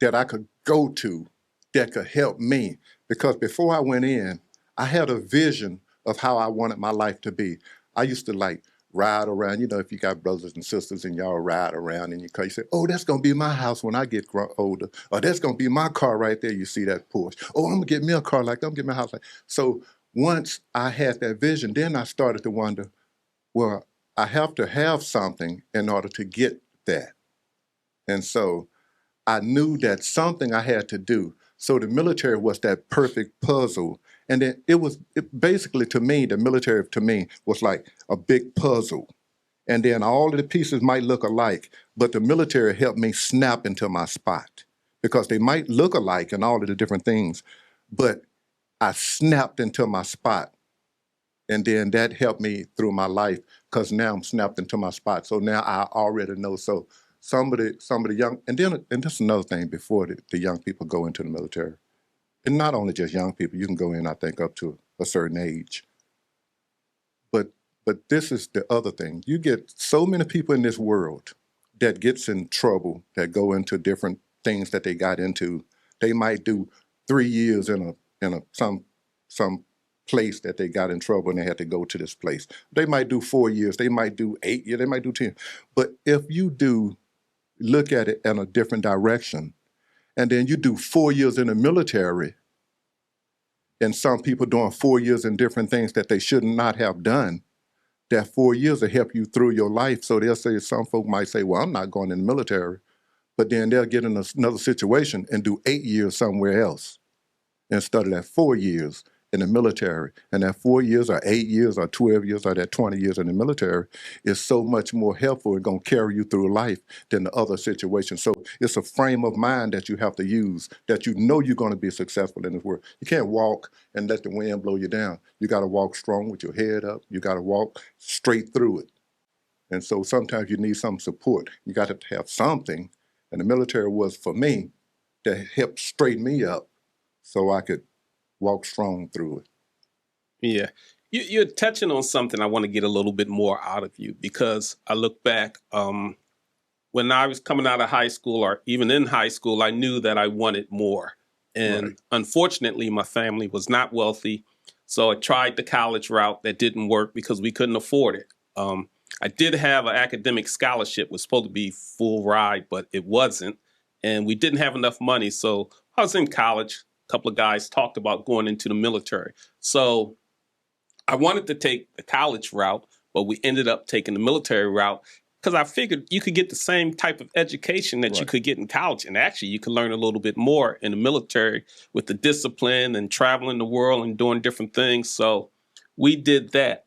that I could go to that could help me. Because before I went in, I had a vision of how I wanted my life to be. I used to like ride around, if you got brothers and sisters and y'all ride around in your car, you say, oh, that's going to be my house when I get older. Or that's going to be my car right there. You see that Porsche. Oh, I'm going to get me a car like that. I'm going to get my house like that. So once I had that vision, then I started to wonder, well, I have to have something in order to get that. And so I knew that something I had to do. So the military was that perfect puzzle. And then basically, to me, the military to me was like a big puzzle. And then all of the pieces might look alike, but the military helped me snap into my spot, because they might look alike and all of the different things, but I snapped into my spot. And then that helped me through my life, because now I'm snapped into my spot. So now I already know. So some of the young, and this is another thing before the young people go into the military. And not only just young people, you can go in, I think, up to a certain age. But this is the other thing. You get so many people in this world that gets in trouble, that go into different things that they got into. They might do 3 years in some place that they got in trouble and they had to go to this place. They might do 4 years, they might do 8 years, they might do 10. But if you do look at it in a different direction, and then you do 4 years in the military, and some people doing 4 years in different things that they should not have done, that 4 years will help you through your life. So they'll say, some folk might say, well, I'm not going in the military, but then they'll get in another situation and do 8 years somewhere else instead of that 4 years in the military. And that 4 years or 8 years or 12 years or that 20 years in the military is so much more helpful and going to carry you through life than the other situation. So it's a frame of mind that you have to use, that you know you're going to be successful in this world. You can't walk and let the wind blow you down. You got to walk strong with your head up. You got to walk straight through it. And so sometimes you need some support. You got to have something. And the military was, for me, that helped straighten me up so I could walk strong through it. Yeah. You're touching on something I want to get a little bit more out of you, because I look back, when I was coming out of high school, or even in high school, I knew that I wanted more. And Right. Unfortunately, my family was not wealthy. So I tried the college route. That didn't work because we couldn't afford it. I did have an academic scholarship, was supposed to be full ride, but it wasn't. And we didn't have enough money. So I was in college. A couple of guys talked about going into the military. So I wanted to take the college route, but we ended up taking the military route because I figured you could get the same type of education that you Right. could get in college. And actually, you could learn a little bit more in the military with the discipline and traveling the world and doing different things. So we did that.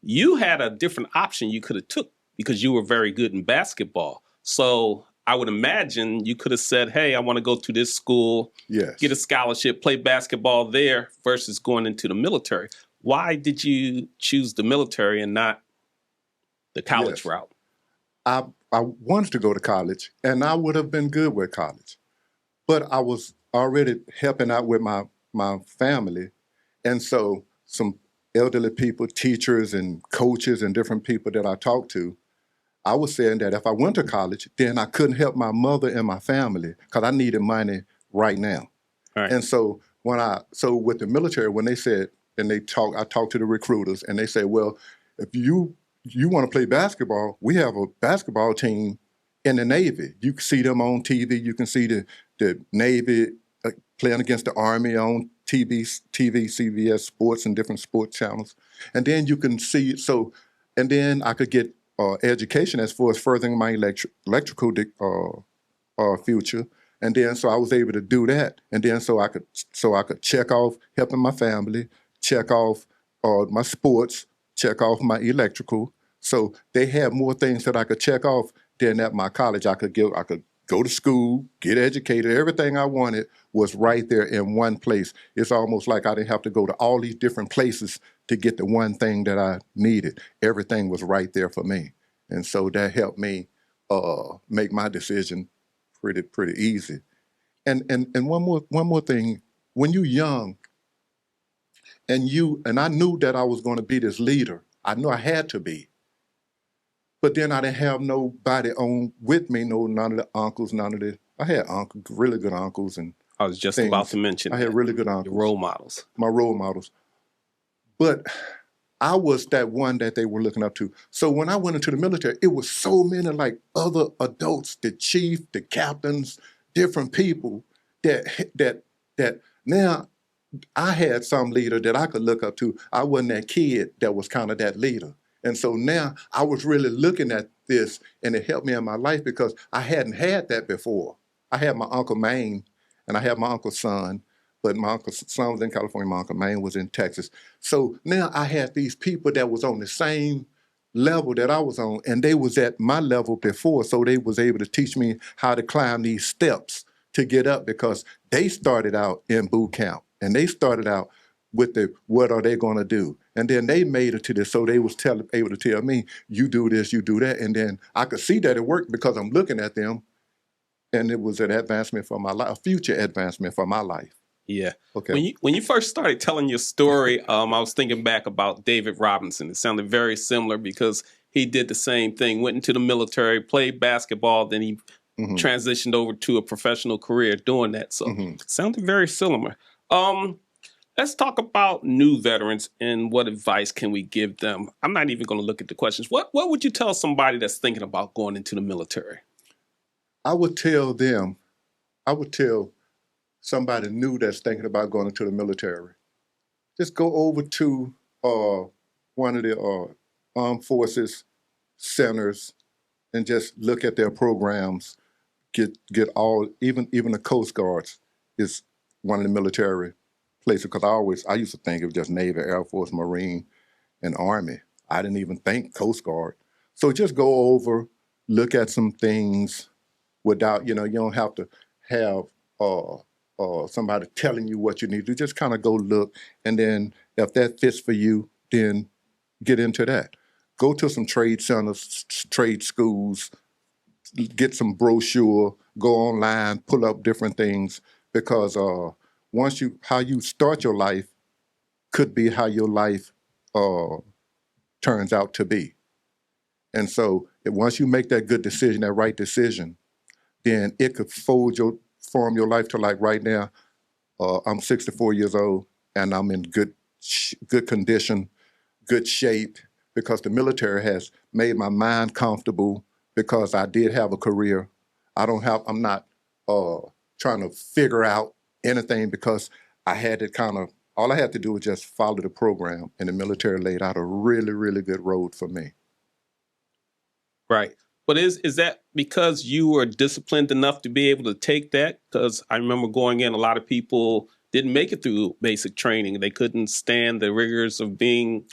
You had a different option you could have took because you were very good in basketball. So I would imagine you could have said, hey, I want to go to this school, Yes. get a scholarship, play basketball there versus going into the military. Why did you choose the military and not the college Yes. route? I wanted to go to college, and I would have been good with college. But I was already helping out with my family. And so some elderly people, teachers and coaches and different people that I talked to, I was saying that if I went to college, then I couldn't help my mother and my family because I needed money right now. All right. And so with the military, when they said, I talked to the recruiters, and they said, well, if you want to play basketball, we have a basketball team in the Navy. You can see them on TV. You can see the Navy playing against the Army on TV, CBS Sports and different sports channels. And then you can see, and then I could get education as far as furthering my electrical future. And then so I was able to do that. And then so I could check off helping my family, check off my sports, check off my electrical. So they had more things that I could check off than at my college. I could go to school, get educated. Everything I wanted was right there in one place. It's almost like I didn't have to go to all these different places to get the one thing that I needed. Everything was right there for me. And so that helped me make my decision pretty easy. And one more thing, when you're young and I knew that I was going to be this leader. I knew I had to be. But then I didn't have nobody on with me, none of the uncles, I had really good uncles and I was just things. about to mention I had that. really good uncles. Your role models. My role models. But I was that one that they were looking up to. So when I went into the military, it was so many like other adults, the chief, the captains, different people that now I had some leader that I could look up to. I wasn't that kid that was kind of that leader. And so now I was really looking at this, and it helped me in my life because I hadn't had that before. I had my Uncle Maine, and I had my uncle's son, but my uncle's son was in California, my Uncle Maine was in Texas. So now I had these people that was on the same level that I was on, and they was at my level before, so they was able to teach me how to climb these steps to get up because they started out in boot camp, and they started out with the what are they going to do, and then they made it to this, so they was able to tell me, you do this, you do that, and then I could see that it worked because I'm looking at them, and it was an advancement for my life, a future advancement for my life. Yeah. Okay. When you first started telling your story, I was thinking back about David Robinson. It sounded very similar because he did the same thing, went into the military, played basketball, then he transitioned over to a professional career doing that. So it sounded very similar. Let's talk about new veterans and what advice can we give them. I'm not even going to look at the questions. What would you tell somebody that's thinking about going into the military? I would tell somebody new that's thinking about going into the military, just go over to one of the armed forces centers and just look at their programs. Get all, even the Coast Guards is one of the military places, because I used to think it was just Navy, Air Force, Marine, and Army. I didn't even think Coast Guard. So just go over, look at some things without, you don't have to have somebody telling you what you need to do. Just kind of go look, and then if that fits for you, then get into that. Go to some trade centers, trade schools, get some brochure, go online, pull up different things, because how you start your life could be how your life turns out to be. And so once you make that good decision, that right decision, then it could form your life to, like right now, I'm 64 years old and I'm in good condition, good shape, because the military has made my mind comfortable, because I did have a career. I'm not trying to figure out anything, because I had to all I had to do was just follow the program, and the military laid out a really, really good road for me. Right. But is that because you were disciplined enough to be able to take that? Because I remember going in, a lot of people didn't make it through basic training. They couldn't stand the rigors of being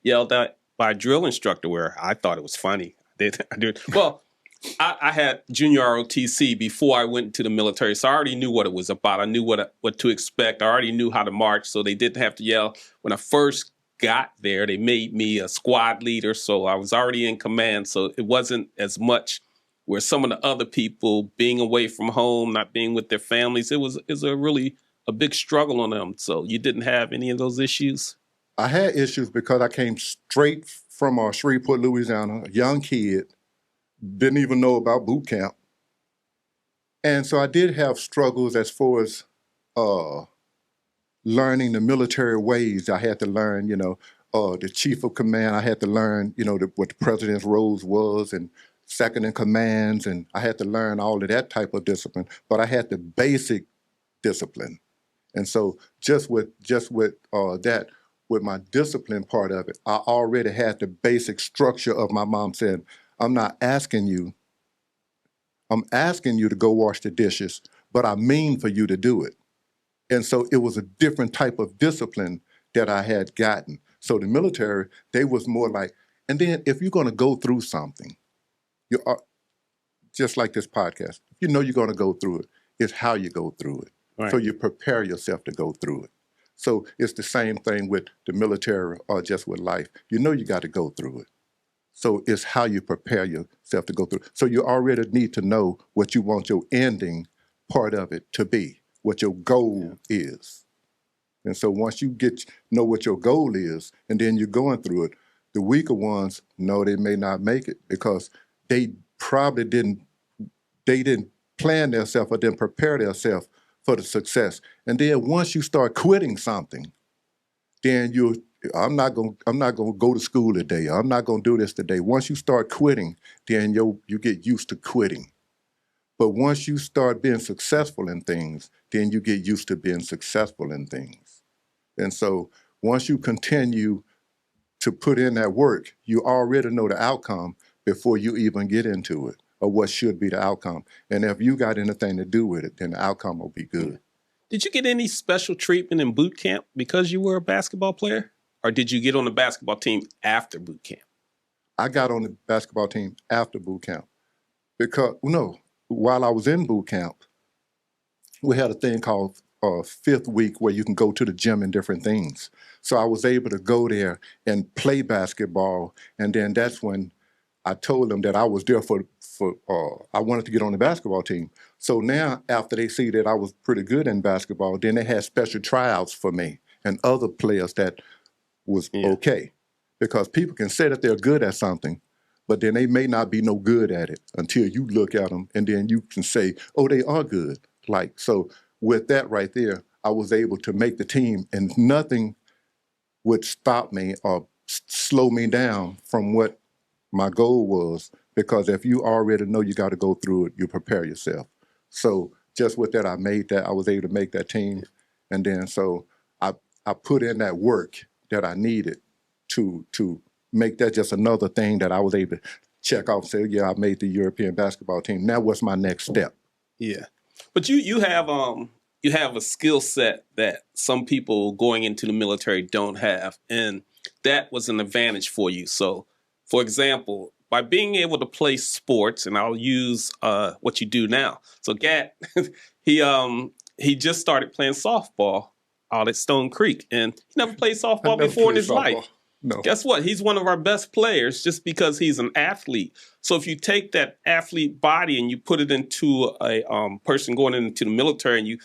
yelled at by a drill instructor, where I thought it was funny. I did. Well, I had junior ROTC before I went into the military, so I already knew what it was about. I knew what to expect. I already knew how to march, so they didn't have to yell. When I first got there, they made me a squad leader, so I was already in command, so it wasn't as much where some of the other people being away from home, not being with their families, it was a big struggle on them. So you didn't have any of those issues? I had issues because I came straight from Shreveport, Louisiana, a young kid, didn't even know about boot camp. And so I did have struggles as far as learning the military ways. I had to learn, the chief of command. I had to learn, what the president's roles was, and second in commands, and I had to learn all of that type of discipline. But I had the basic discipline, and so just with that, with my discipline part of it, I already had the basic structure of my mom saying, I'm asking you to go wash the dishes, but I mean for you to do it. And so it was a different type of discipline that I had gotten. So the military, they was more like, and then if you're going to go through something, you are just like this podcast. You're going to go through it. It's how you go through it. Right. So you prepare yourself to go through it. So it's the same thing with the military or just with life. You got to go through it. So it's how you prepare yourself to go through. So you already need to know what you want your ending part of it to be, what your goal is. And so once you know what your goal is, and then you're going through it, the weaker ones know they may not make it because they probably didn't plan themselves or didn't prepare themselves for the success. And then once you start quitting something, then I'm not gonna go to school today. I'm not gonna do this today. Once you start quitting, then you get used to quitting. But once you start being successful in things, then you get used to being successful in things. And so once you continue to put in that work, you already know the outcome before you even get into it, or what should be the outcome. And if you got anything to do with it, then the outcome will be good. Did you get any special treatment in boot camp because you were a basketball player? Or did you get on the basketball team after boot camp? I got on the basketball team after boot camp because, while I was in boot camp, we had a thing called fifth week where you can go to the gym and different things. So I was able to go there and play basketball, and then that's when I told them that I was there for I wanted to get on the basketball team. So now after they see that I was pretty good in basketball, then they had special tryouts for me and other players that was okay. Because people can say that they're good at something, but then they may not be no good at it until you look at them, and then you can say, oh, they are good. Like, so with that right there, I was able to make the team, and nothing would stop me or slow me down from what my goal was, because if you already know you got to go through it, you prepare yourself. So just with that, I was able to make that team. And then so I put in that work that I needed to make that just another thing that I was able to check off and say, yeah, I made the European basketball team. Now what's my next step? Yeah. But you have a skill set that some people going into the military don't have, and that was an advantage for you. So, for example, by being able to play sports, and I'll use what you do now. So, Gat, he just started playing softball out at Stone Creek, and he never played softball before in his life. No. Guess what? He's one of our best players just because he's an athlete. So if you take that athlete body and you put it into a person going into the military, and you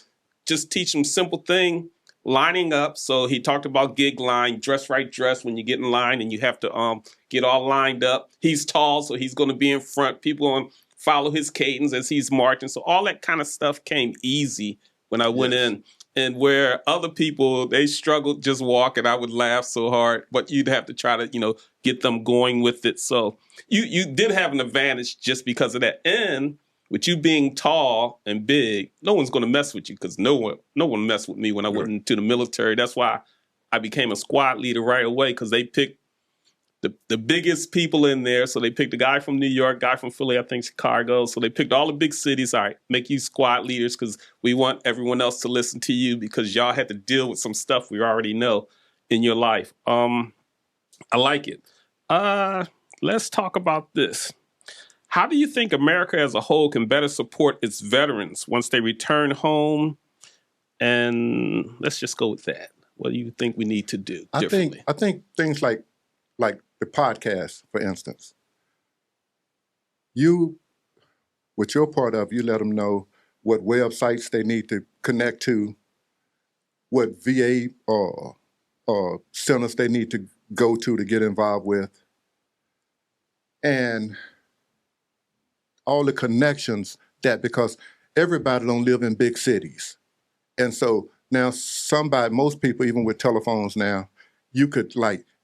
just teach them simple thing, lining up. So he talked about gig line, dress right dress when you get in line, and you have to get all lined up. He's tall, so he's going to be in front. People going to follow his cadence as he's marching. So all that kind of stuff came easy when I went in. And where other people, they struggled just walking, I would laugh so hard, but you'd have to try to, get them going with it. So you did have an advantage just because of that. And with you being tall and big, no one's going to mess with you, because no one messed with me when I went into the military. That's why I became a squad leader right away, because they picked the biggest people in there. So they picked a guy from New York, guy from Philly, I think Chicago. So they picked all the big cities. All right, make you squad leaders, because we want everyone else to listen to you, because y'all had to deal with some stuff we already know in your life. I like it. Let's talk about this. How do you think America as a whole can better support its veterans once they return home? And let's just go with that. What do you think we need to do differently? I think things like the podcast, for instance. You, with your part of, you let them know what websites they need to connect to, what VA or centers they need to go to get involved with, and all the connections because everybody don't live in big cities. And so now most people, even with telephones now, you could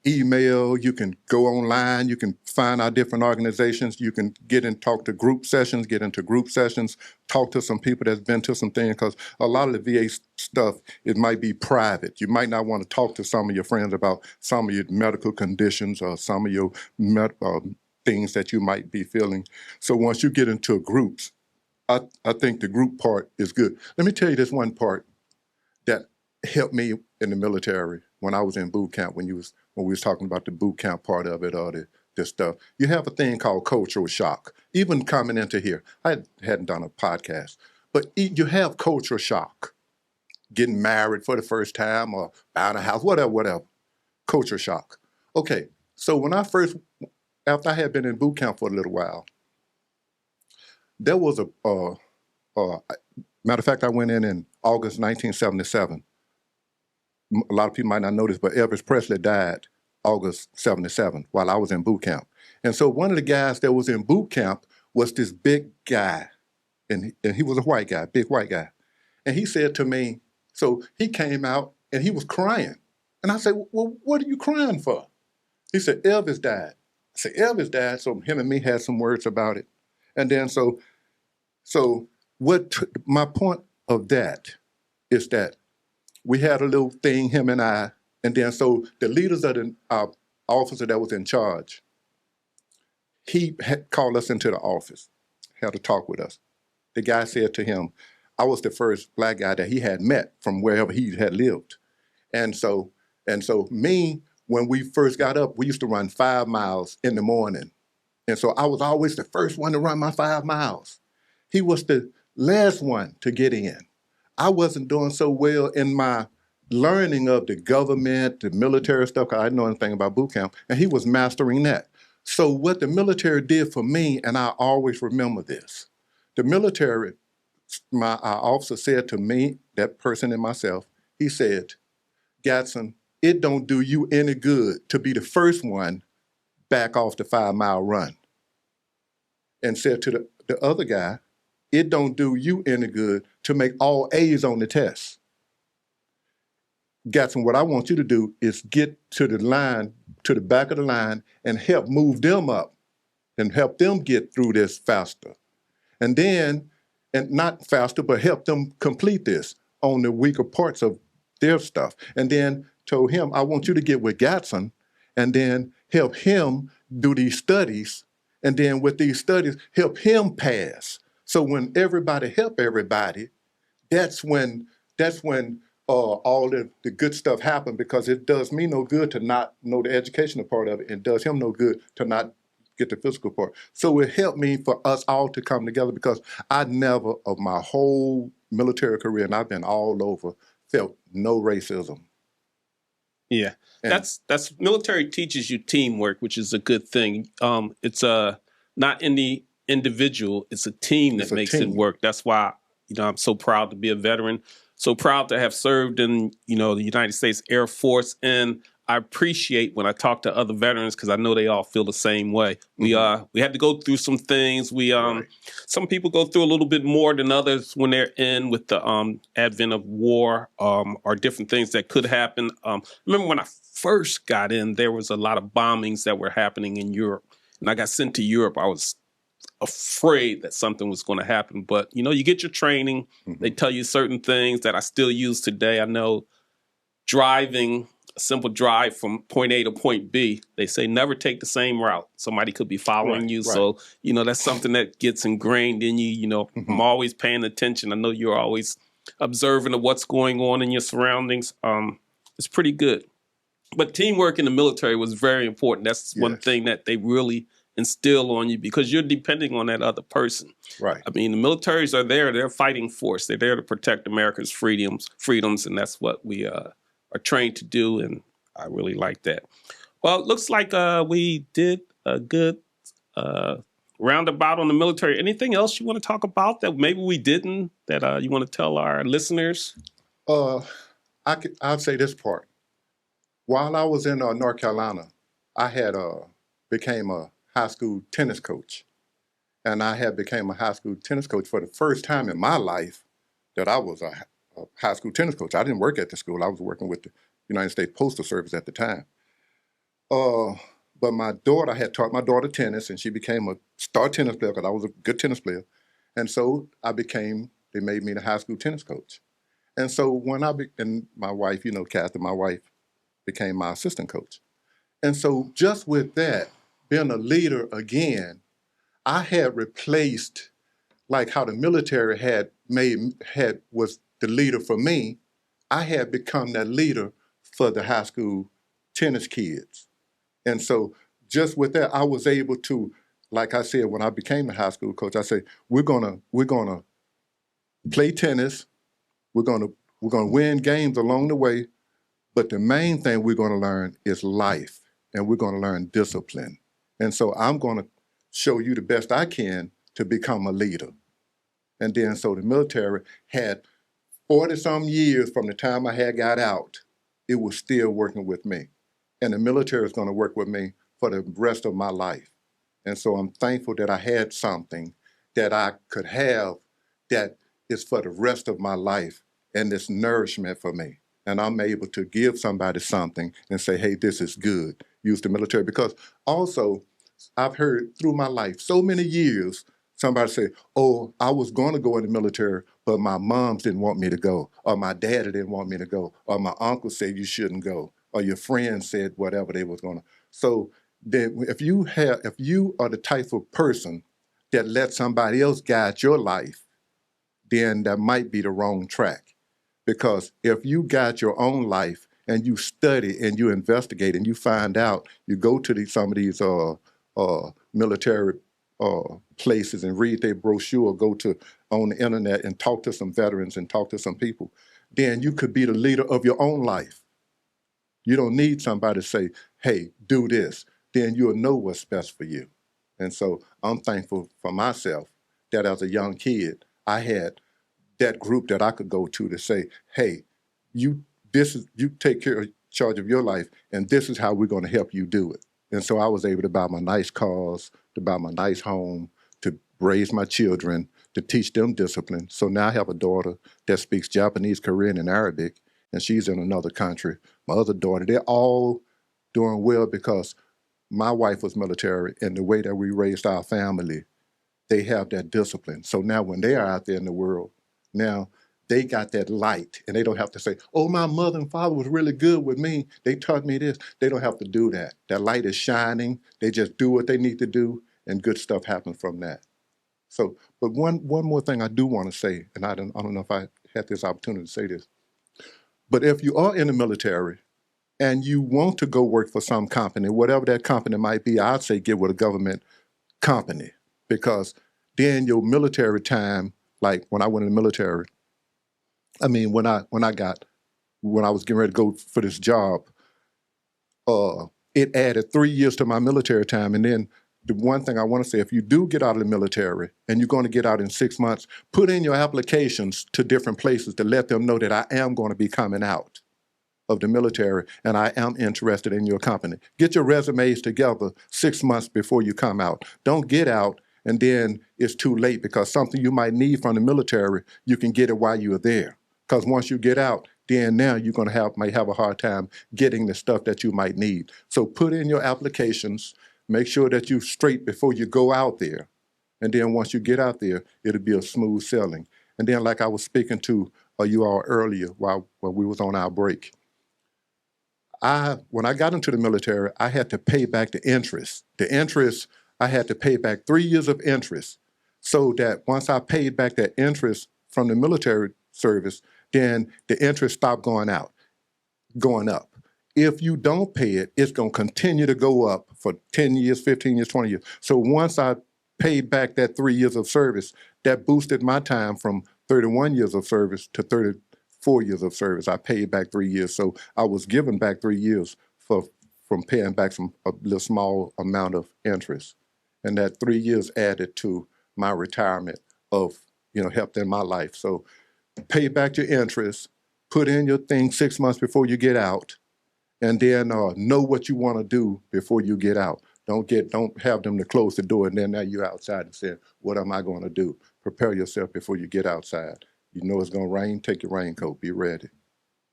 email, you can go online, you can find our different organizations, you can get into group sessions, talk to some people that's been to some things, because a lot of the VA stuff, it might be private. You might not want to talk to some of your friends about some of your medical conditions or some of your things that you might be feeling. So once you get into groups, I think the group part is good. Let me tell you this one part that helped me in the military when I was in boot camp, when we was talking about the boot camp part of it, or this stuff. You have a thing called cultural shock. Even coming into here, I hadn't done a podcast, but you have cultural shock. Getting married for the first time, or buying a house, whatever. Cultural shock. Okay, so after I had been in boot camp for a little while, there was matter of fact, I went in August 1977. A lot of people might not know this, but Elvis Presley died August 77 while I was in boot camp. And so one of the guys that was in boot camp was this big guy, and he was a white guy, big white guy. And he said to me, so he came out and he was crying. And I said, well, what are you crying for? He said, Elvis died. I said, Elvis died? So him and me had some words about it. And then so my point of that is that we had a little thing, him and I, and then so the leaders of our officer that was in charge, he had called us into the office, had a talk with us. The guy said to him, I was the first black guy that he had met from wherever he had lived. And so me, when we first got up, we used to run 5 miles in the morning. And so I was always the first one to run my 5 miles. He was the last one to get in. I wasn't doing so well in my learning of the government, the military stuff, 'cause I didn't know anything about boot camp, and he was mastering that. So what the military did for me, and I always remember this, the military, our officer said to me, that person and myself, he said, Gatson, it don't do you any good to be the first one back off the 5-mile run. And said to the other guy, it don't do you any good to make all A's on the test. Gatson, what I want you to do is get to the line, to the back of the line, and help move them up and help them get through this faster. And then, and not faster, but help them complete this on the weaker parts of their stuff. And then told him, I want you to get with Gatson and then help him do these studies. And then with these studies, help him pass. So when everybody help everybody, that's when all the good stuff happened, because it does me no good to not know the educational part of it. It does him no good to not get the physical part. So it helped me for us all to come together, because I never, of my whole military career, and I've been all over, felt no racism. Yeah, And that's military teaches you teamwork, which is a good thing. It's not in the individual; it's a team that makes it work. That's why I'm so proud to be a veteran, so proud to have served in the United States Air Force, and I appreciate when I talk to other veterans, because I know they all feel the same way. We had to go through some things. Some people go through a little bit more than others when they're in with the advent of war, or different things that could happen. Remember when I first got in, there was a lot of bombings that were happening in Europe, and I got sent to Europe. I was afraid that something was going to happen, but you get your training. They tell you certain things that I still use today. I know driving, a simple drive from point A to point B, they say never take the same route. Somebody could be following you. Right. So, that's something that gets ingrained in you. I'm always paying attention. I know you're always observant of what's going on in your surroundings. It's pretty good. But teamwork in the military was very important. That's one thing that they really instill on you, because you're depending on that other person. Right. I mean, the militaries are there. They're a fighting force. They're there to protect America's freedoms, and that's what we are trained to do, and I really like that. Well, it looks like we did a good roundabout on the military. Anything else you want to talk about that maybe we didn't, that you want to tell our listeners? I'd say this part. While I was in North Carolina, I had became a high school tennis coach, and I had became a high school tennis coach for the first time in my life that I was a high school tennis coach. I didn't work at the school. I was working with the United States Postal Service at the time. But my daughter, I had taught my daughter tennis, and she became a star tennis player because I was a good tennis player. And so they made me the high school tennis coach. And so when and my wife, Kathy, my wife, became my assistant coach. And so just with that, being a leader again, I had replaced, like how the military was the leader for me, I had become that leader for the high school tennis kids. And so just with that, I was able to, like I said, when I became the high school coach, I said, we're gonna play tennis, we're gonna win games along the way, but the main thing we're gonna learn is life, and we're gonna learn discipline. And so I'm gonna show you the best I can to become a leader. And then so the military had 40-some years from the time I had got out, it was still working with me. And the military is going to work with me for the rest of my life. And so I'm thankful that I had something that I could have that is for the rest of my life, and this nourishment for me. And I'm able to give somebody something and say, hey, this is good. Use the military. Because also, I've heard through my life so many years, somebody say, oh, I was going to go in the military, but my moms didn't want me to go, or my daddy didn't want me to go, or my uncle said you shouldn't go, or your friend said whatever they was going to. So then if you are the type of person that lets somebody else guide your life, then that might be the wrong track. Because if you guide your own life and you study and you investigate and you find out, you go to some of these military places and read their brochure, go to on the internet and talk to some veterans and talk to some people, then you could be the leader of your own life. You don't need somebody to say, hey, do this. Then you'll know what's best for you. And so I'm thankful for myself that as a young kid, I had that group that I could go to say, hey, you take charge of your life, and this is how we're going to help you do it. And so I was able to buy my nice cars, to buy my nice home, to raise my children, to teach them discipline. So now I have a daughter that speaks Japanese, Korean, and Arabic, and she's in another country. My other daughter, they're all doing well because my wife was military, and the way that we raised our family, they have that discipline. So now when they are out there in the world, now they got that light, and they don't have to say, oh, my mother and father was really good with me. They taught me this. They don't have to do that. That light is shining. They just do what they need to do, and good stuff happens from that. So, but one more thing I do want to say, and I don't know if I had this opportunity to say this, but if you are in the military and you want to go work for some company, whatever that company might be, I'd say get with a government company, because then your military time, like when I went in the military, I mean, when I was getting ready to go for this job, it added 3 years to my military time. And then the one thing I want to say, if you do get out of the military and you're going to get out in 6 months, put in your applications to different places to let them know that I am going to be coming out of the military and I am interested in your company. Get your resumes together 6 months before you come out. Don't get out and then it's too late, because something you might need from the military, you can get it while you're there. Because once you get out, then now you're going to might have a hard time getting the stuff that you might need. So put in your applications, make sure that you're straight before you go out there. And then once you get out there, it'll be a smooth sailing. And then like I was speaking to you all earlier while we was on our break, when I got into the military, I had to pay back the interest. The interest, I had to pay back 3 years of interest, so that once I paid back that interest from the military service, then the interest stopped going up. If you don't pay it, it's going to continue to go up for 10 years, 15 years, 20 years. So once I paid back that 3 years of service, that boosted my time from 31 years of service to 34 years of service. I paid back 3 years. So I was given back 3 years from paying back a little small amount of interest. And that 3 years added to my retirement of, helped in my life. So pay back your interest, put in your thing 6 months before you get out, and then know what you want to do before you get out. Don't have them to close the door and then now you're outside and saying, what am I going to do? Prepare yourself before you get outside. You know it's going to rain, take your raincoat, be ready.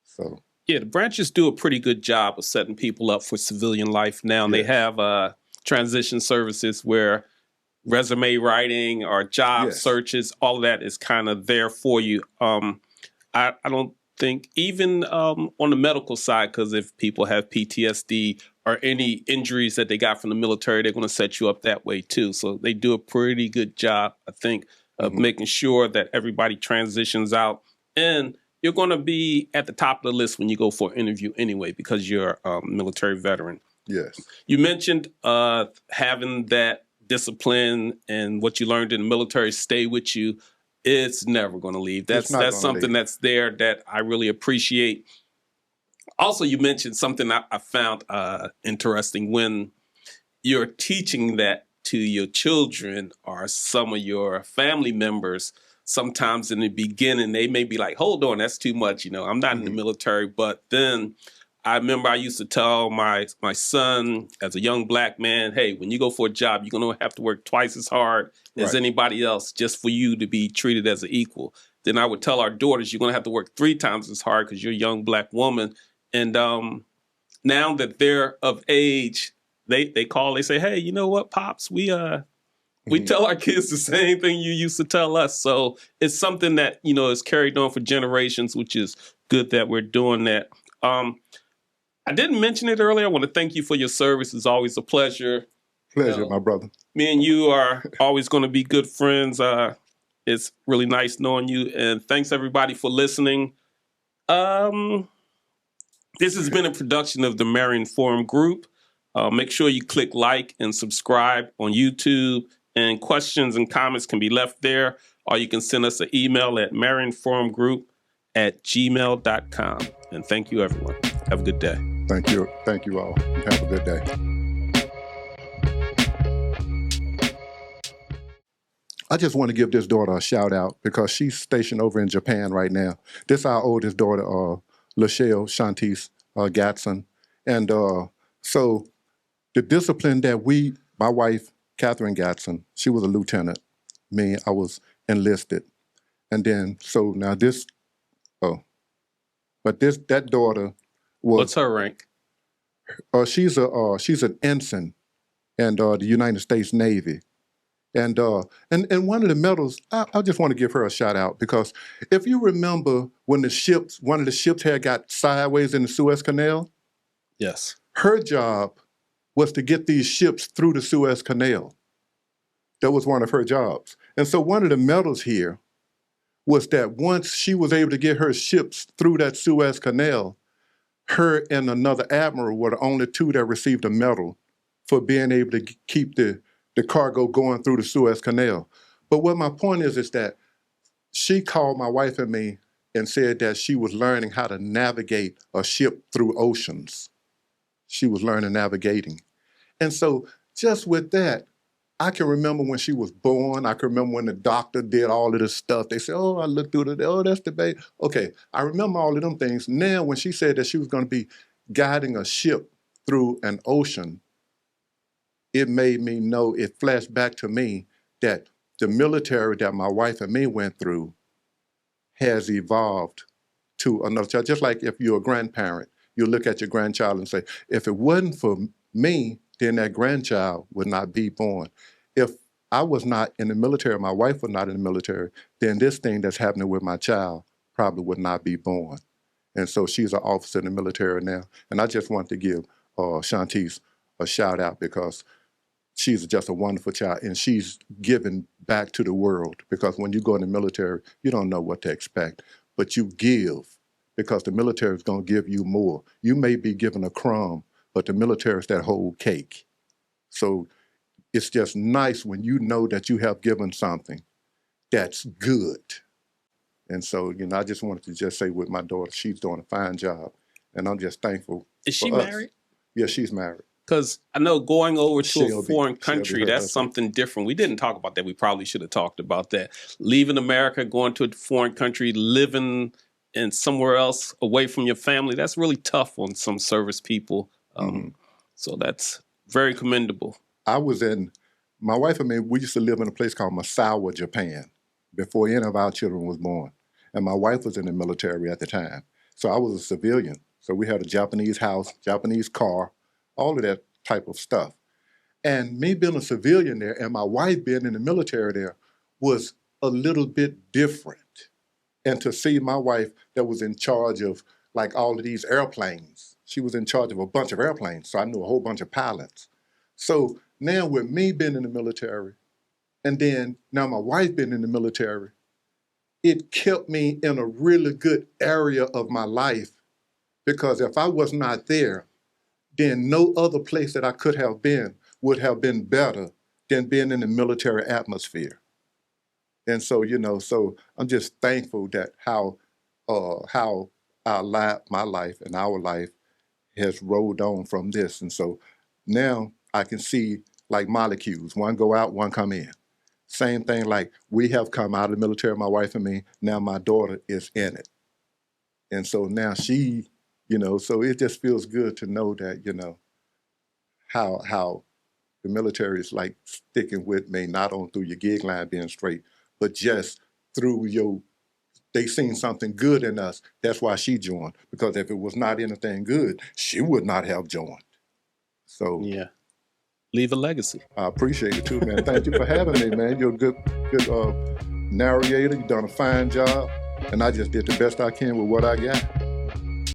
So yeah, the branches do a pretty good job of setting people up for civilian life now. And yes. they have transition services where resume writing or job Yes. searches, all of that is kind of there for you. I don't think even on the medical side, because if people have PTSD or any injuries that they got from the military, they're going to set you up that way too. So they do a pretty good job, I think, of making sure that everybody transitions out. And you're going to be at the top of the list when you go for an interview anyway, because you're a military veteran. Yes. You mentioned having that discipline and what you learned in the military stay with you. It's never going to leave. That's something that's there that I really appreciate. Also, you mentioned something I found interesting. When you're teaching that to your children or some of your family members, sometimes in the beginning, they may be like, hold on, that's too much. I'm not in the military. But then I remember I used to tell my son as a young black man, hey, when you go for a job, you're going to have to work twice as hard as anybody else just for you to be treated as an equal. Then I would tell our daughters, you're going to have to work 3 times as hard because you're a young black woman. And now that they're of age, they call, they say, hey, you know what, Pops, we tell our kids the same thing you used to tell us. So it's something that, is carried on for generations, which is good that we're doing that. I didn't mention it earlier. I want to thank you for your service. It's always a pleasure. Pleasure, my brother. Me and you are always going to be good friends. It's really nice knowing you. And thanks, everybody, for listening. This has been a production of the Marion Forum Group. Make sure you click like and subscribe on YouTube And questions and comments can be left there, or you can send us an email at marionforumgroup@gmail.com. And thank you, everyone. Have a good day. Thank you. Thank you all. Have a good day. I just want to give this daughter a shout out because she's stationed over in Japan right now. This is our oldest daughter, Lachelle Shantice Gatson. And so the discipline that my wife, Catherine Gatson, she was a lieutenant. Me, I was enlisted. And then, so now that daughter was... What's her rank? She's an ensign in the United States Navy. And one of the medals, I just want to give her a shout out because if you remember when one of the ships had got sideways in the Suez Canal, yes, her job was to get these ships through the Suez Canal. That was one of her jobs. And so one of the medals here was that once she was able to get her ships through that Suez Canal, her and another admiral were the only two that received a medal for being able to keep the cargo going through the Suez Canal. But what my point is that she called my wife and me and said that she was learning how to navigate a ship through oceans. She was learning navigating. And so just with that, I can remember when she was born. I can remember when the doctor did all of this stuff. They said, I looked through that's the baby. Okay, I remember all of them things. Now, when she said that she was going to be guiding a ship through an ocean, it made me know, it flashed back to me that the military that my wife and me went through has evolved to another child. Just like if you're a grandparent, you look at your grandchild and say, if it wasn't for me, then that grandchild would not be born. If I was not in the military, my wife was not in the military, then this thing that's happening with my child probably would not be born. And so she's an officer in the military now. And I just want to give Shantice a shout out because she's just a wonderful child, and she's giving back to the world because when you go in the military, you don't know what to expect, but you give because the military is going to give you more. You may be given a crumb, but the military is that whole cake. So it's just nice when you know that you have given something that's good. And so, I just wanted to just say with my daughter, she's doing a fine job, and I'm just thankful. Is she for us. married? Yeah, she's married. Because I know going over to a Shelby. foreign country, that's something different. We didn't talk about that. We probably should have talked about that. Leaving America, going to a foreign country, living in somewhere else away from your family, that's really tough on some service people. So that's very commendable. My wife and me, we used to live in a place called Misawa, Japan, before any of our children was born. And my wife was in the military at the time. So I was a civilian. So we had a Japanese house, Japanese car, all of that type of stuff. And me being a civilian there and my wife being in the military there was a little bit different. And to see my wife that was in charge of like all of these airplanes, she was in charge of a bunch of airplanes. So I knew a whole bunch of pilots. So now with me being in the military and then now my wife being in the military, it kept me in a really good area of my life because if I was not there, then no other place that I could have been would have been better than being in the military atmosphere. And so, so I'm just thankful that how my life and our life has rolled on from this. And so now I can see like molecules, one go out, one come in. Same thing, like we have come out of the military, my wife and me, now my daughter is in it. And so now she, so it just feels good to know that, how the military is like sticking with me, not only through your gig line being straight, but just through they seen something good in us. That's why she joined. Because if it was not anything good, she would not have joined. So yeah, leave a legacy. I appreciate it too, man. Thank you for having me, man. You're a good narrator. You've done a fine job. And I just did the best I can with what I got.